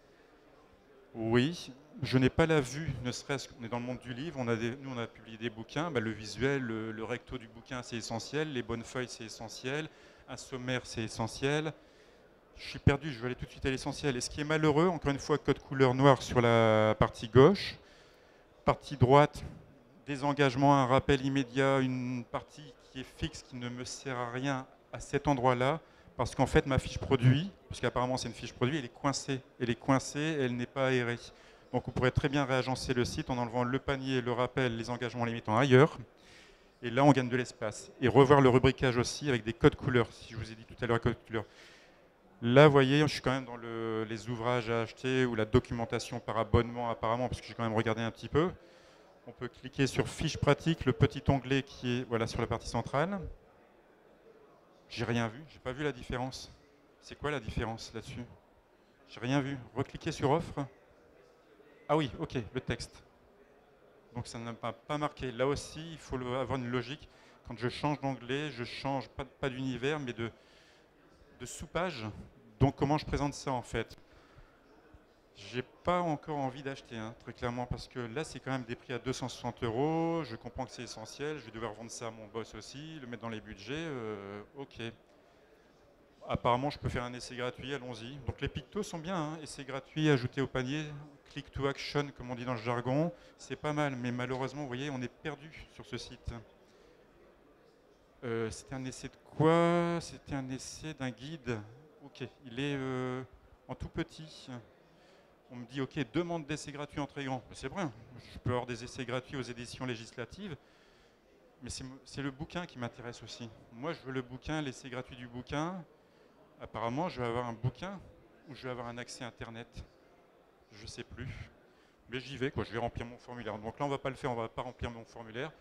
Oui, je n'ai pas la vue, ne serait-ce qu'on est dans le monde du livre, nous on a publié des bouquins, le visuel, le recto du bouquin c'est essentiel, les bonnes feuilles c'est essentiel, un sommaire c'est essentiel. Je suis perdu, je vais aller tout de suite à l'essentiel. Et ce qui est malheureux, encore une fois, code couleur noir sur la partie gauche, partie droite, des engagements, un rappel immédiat, une partie qui est fixe, qui ne me sert à rien à cet endroit-là, parce qu'en fait, ma fiche produit, parce qu'apparemment c'est une fiche produit, elle est coincée, elle n'est pas aérée. Donc on pourrait très bien réagencer le site en enlevant le panier, le rappel, les engagements, en les mettant ailleurs. Et là, on gagne de l'espace. Et revoir le rubricage aussi avec des codes couleurs, si je vous ai dit tout à l'heure, codes couleurs. Là, vous voyez, je suis quand même dans les ouvrages à acheter ou la documentation par abonnement apparemment, parce que j'ai quand même regardé un petit peu. On peut cliquer sur fiche pratique, le petit onglet qui est voilà, sur la partie centrale. J'ai rien vu, j'ai pas vu la différence. C'est quoi la différence là-dessus? J'ai rien vu. Recliquez sur offre. Ah oui, ok, le texte. Donc ça n'a pas marqué. Là aussi, il faut avoir une logique. Quand je change d'onglet, je change pas d'univers, mais de sous-page. Donc comment je présente ça en fait? J'ai pas encore envie d'acheter, hein, très clairement, parce que là c'est quand même des prix à 260 €. Je comprends que c'est essentiel, je vais devoir vendre ça à mon boss aussi, le mettre dans les budgets. Ok. Apparemment je peux faire un essai gratuit, allons-y. Donc les pictos sont bien, hein, essai gratuit, ajouté au panier, click to action comme on dit dans le jargon, c'est pas mal, mais malheureusement vous voyez on est perdu sur ce site. C'était un essai de quoi? C'était un essai d'un guide. Ok, il est en tout petit. On me dit, ok, demande d'essai gratuit en très grand. C'est vrai, je peux avoir des essais gratuits aux éditions législatives, mais c'est le bouquin qui m'intéresse aussi. Moi, je veux le bouquin, l'essai gratuit du bouquin. Apparemment, je vais avoir un bouquin ou je vais avoir un accès Internet. Je ne sais plus. Mais j'y vais, quoi. Je vais remplir mon formulaire. Donc là, on ne va pas le faire, on ne va pas remplir mon formulaire.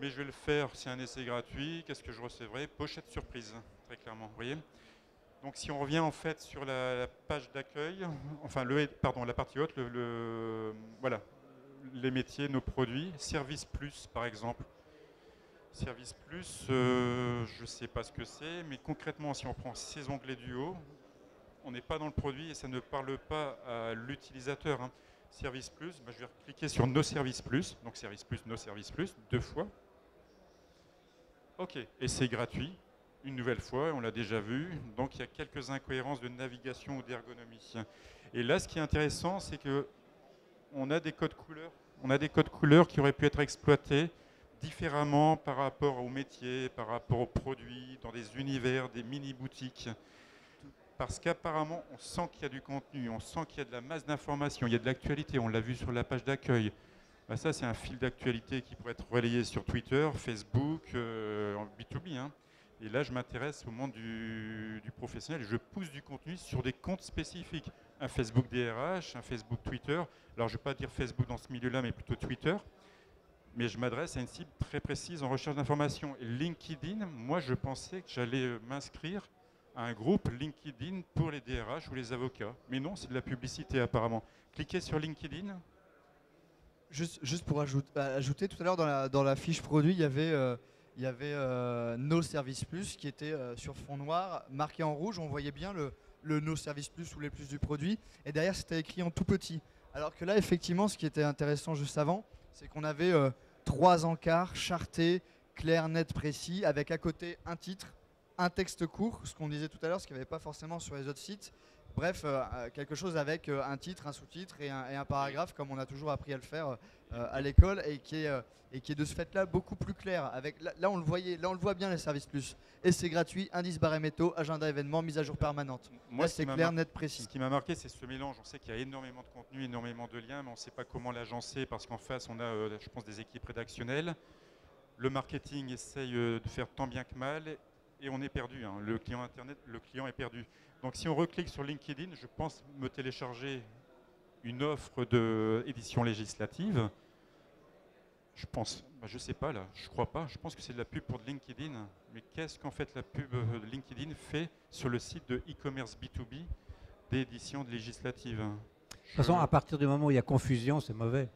Mais je vais le faire, c'est un essai gratuit. Qu'est-ce que je recevrai? Pochette surprise, très clairement. Vous voyez? Donc si on revient en fait sur la page d'accueil, enfin la partie haute, voilà, les métiers, nos produits, Service Plus par exemple. Service Plus, je ne sais pas ce que c'est, mais concrètement si on prend ces onglets du haut, on n'est pas dans le produit et ça ne parle pas à l'utilisateur. Hein. Service Plus, je vais cliquer sur Nos Services Plus, donc Service Plus, Nos Services Plus, 2 fois. Ok, et c'est gratuit. Une nouvelle fois, on l'a déjà vu, donc il y a quelques incohérences de navigation ou d'ergonomie. Et là, ce qui est intéressant, c'est qu'on a des codes couleurs, qui auraient pu être exploités différemment par rapport aux métiers, par rapport aux produits, dans des univers, des mini-boutiques. Parce qu'apparemment, on sent qu'il y a du contenu, on sent qu'il y a de la masse d'informations, il y a de l'actualité, on l'a vu sur la page d'accueil. Ça, c'est un fil d'actualité qui pourrait être relayé sur Twitter, Facebook, en B2B. Hein. Et là, je m'intéresse au monde du professionnel. Je pousse du contenu sur des comptes spécifiques. Un Facebook DRH, un Facebook Twitter. Alors, je ne vais pas dire Facebook dans ce milieu-là, mais plutôt Twitter. Mais je m'adresse à une cible très précise en recherche d'informations. Et LinkedIn, moi, je pensais que j'allais m'inscrire à un groupe LinkedIn pour les DRH ou les avocats. Mais non, c'est de la publicité apparemment. Cliquez sur LinkedIn. Juste pour ajouter, tout à l'heure dans la fiche produit, il y avait Nos Services Plus qui était sur fond noir, marqué en rouge. On voyait bien le Nos Services Plus ou les plus du produit. Et derrière, c'était écrit en tout petit. Alors que là, effectivement, ce qui était intéressant juste avant, c'est qu'on avait 3 encarts chartés, clairs, nets, précis, avec à côté un titre, un texte court, ce qu'on disait tout à l'heure, ce qu'il n'y avait pas forcément sur les autres sites. Bref, quelque chose avec un titre, un sous-titre et un paragraphe, comme on a toujours appris à le faire à l'école, et qui est de ce fait-là beaucoup plus clair. Là, on le voit bien, les services plus. Et c'est gratuit, indice barémétaux, agenda événements, mise à jour permanente. Moi, c'est clair, net, précis. Ce qui m'a marqué, c'est ce mélange. On sait qu'il y a énormément de contenu, énormément de liens, mais on ne sait pas comment l'agencer, parce qu'en face, on a, je pense, des équipes rédactionnelles. Le marketing essaye de faire tant bien que mal, et on est perdu. Hein. Le client Internet, le client est perdu. Donc si on reclique sur LinkedIn, je pense me télécharger une offre d'édition législative. Je pense, je ne sais pas là, je crois pas. Je pense que c'est de la pub pour de LinkedIn. Mais qu'est-ce qu'en fait la pub de LinkedIn fait sur le site de e-commerce B2B d'édition législative? De toute façon, à partir du moment où il y a confusion, c'est mauvais.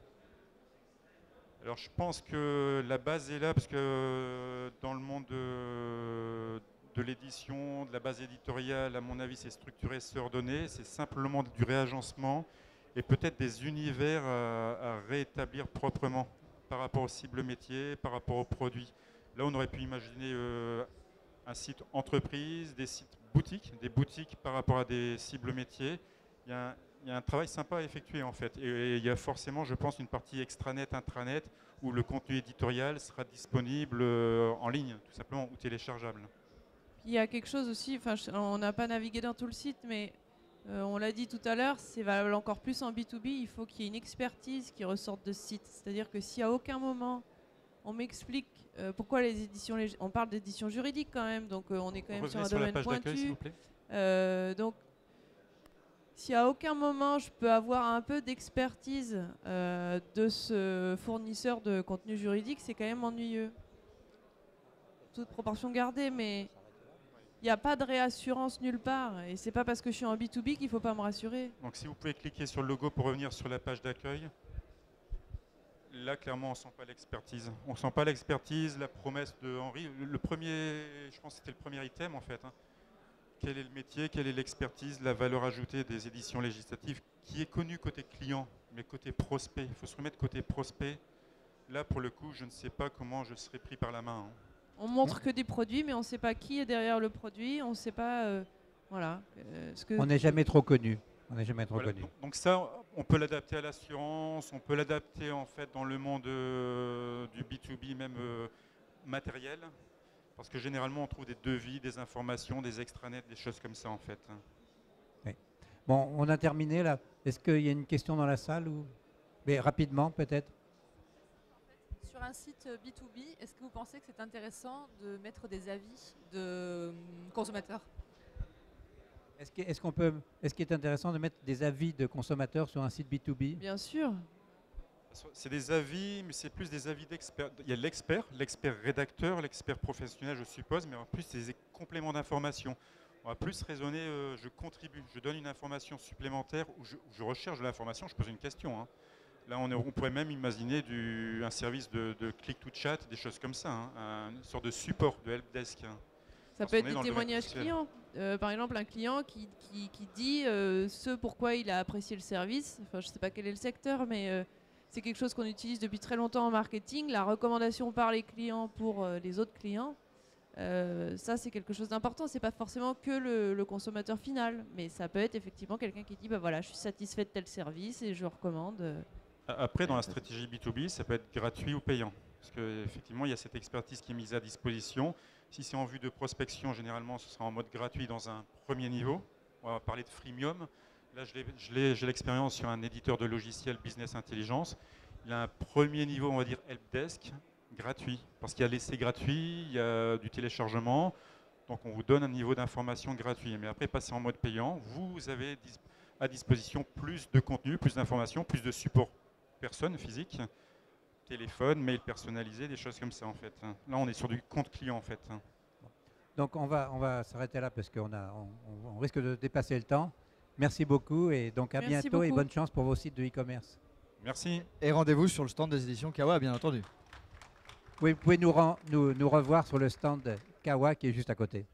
Alors je pense que la base est là, parce que dans le monde de l'édition, de la base éditoriale, à mon avis, c'est structuré, c'est ordonné. C'est simplement du réagencement et peut-être des univers à réétablir proprement par rapport aux cibles métiers, par rapport aux produits. Là, on aurait pu imaginer un site entreprise, des sites boutiques, des boutiques par rapport à des cibles métiers. Il y a un travail sympa à effectuer en fait. Et il y a forcément, je pense, une partie extranet, intranet, où le contenu éditorial sera disponible en ligne, tout simplement, ou téléchargeable. Il y a quelque chose aussi, on n'a pas navigué dans tout le site, mais on l'a dit tout à l'heure, c'est valable encore plus en B2B, il faut qu'il y ait une expertise qui ressorte de ce site. C'est-à-dire que si à aucun moment on m'explique pourquoi les éditions, on parle d'édition juridique quand même, donc on est quand même sur un domaine pointu. S'il vous plaît. Donc, si à aucun moment je peux avoir un peu d'expertise de ce fournisseur de contenu juridique, c'est quand même ennuyeux. Toute proportion gardée, mais il n'y a pas de réassurance nulle part. Et c'est pas parce que je suis en B2B qu'il ne faut pas me rassurer. Donc si vous pouvez cliquer sur le logo pour revenir sur la page d'accueil. Là, clairement, on ne sent pas l'expertise. On ne sent pas l'expertise, la promesse de Henri. Le premier, je pense que c'était le premier item en fait. Hein. Quel est le métier, quelle est l'expertise, la valeur ajoutée des éditions législatives, qui est connue côté client, mais côté prospect. Il faut se remettre côté prospect. Là, pour le coup, je ne sais pas comment je serai pris par la main. Hein. On montre que des produits, mais on ne sait pas qui est derrière le produit. On ne sait pas, voilà. On n'est jamais trop connu. On n'est jamais trop voilà. connu. Donc ça, on peut l'adapter à l'assurance, on peut l'adapter en fait dans le monde du B2B même matériel, parce que généralement on trouve des devis, des informations, des extranets, des choses comme ça en fait. Oui. Bon, on a terminé là. Est-ce qu'il y a une question dans la salle ou... Mais rapidement peut-être. Sur un site B2B, est-ce que vous pensez que c'est intéressant de mettre des avis de consommateurs ? Est-ce qu'il est intéressant de mettre des avis de consommateurs sur un site B2B ? Bien sûr. C'est des avis, mais c'est plus des avis d'experts. Il y a l'expert rédacteur, l'expert professionnel, je suppose, mais en plus, c'est des compléments d'information. On va plus raisonner, je contribue, je donne une information supplémentaire ou je recherche de l'information, je pose une question. Hein. Là, on pourrait même imaginer un service de click-to-chat, des choses comme ça, hein, une sorte de support, de helpdesk. Hein. Ça peut être des témoignages clients. Par exemple, un client qui dit ce pourquoi il a apprécié le service. Enfin, je ne sais pas quel est le secteur, mais c'est quelque chose qu'on utilise depuis très longtemps en marketing. La recommandation par les clients pour les autres clients. Ça, c'est quelque chose d'important. C'est pas forcément que le consommateur final, mais ça peut être effectivement quelqu'un qui dit bah voilà, je suis satisfait de tel service et je recommande. Après, dans la stratégie B2B, ça peut être gratuit ou payant. Parce qu'effectivement, il y a cette expertise qui est mise à disposition. Si c'est en vue de prospection, généralement, ce sera en mode gratuit dans un premier niveau. On va parler de freemium. Là, j'ai l'expérience sur un éditeur de logiciels Business Intelligence. Il a un premier niveau, on va dire, helpdesk, gratuit. Parce qu'il y a l'essai gratuit, il y a du téléchargement. Donc, on vous donne un niveau d'information gratuit. Mais après, passer en mode payant, vous avez à disposition plus de contenu, plus d'informations, plus de support personne physique, téléphone, mail personnalisé, des choses comme ça en fait. Là, on est sur du compte client en fait. Donc on va s'arrêter là parce qu'on on risque de dépasser le temps. Merci beaucoup et donc à Merci bientôt et beaucoup. bonne chance pour vos sites de e-commerce. Merci. Et rendez-vous sur le stand des éditions Kawa, bien entendu. Vous pouvez nous revoir sur le stand Kawa qui est juste à côté.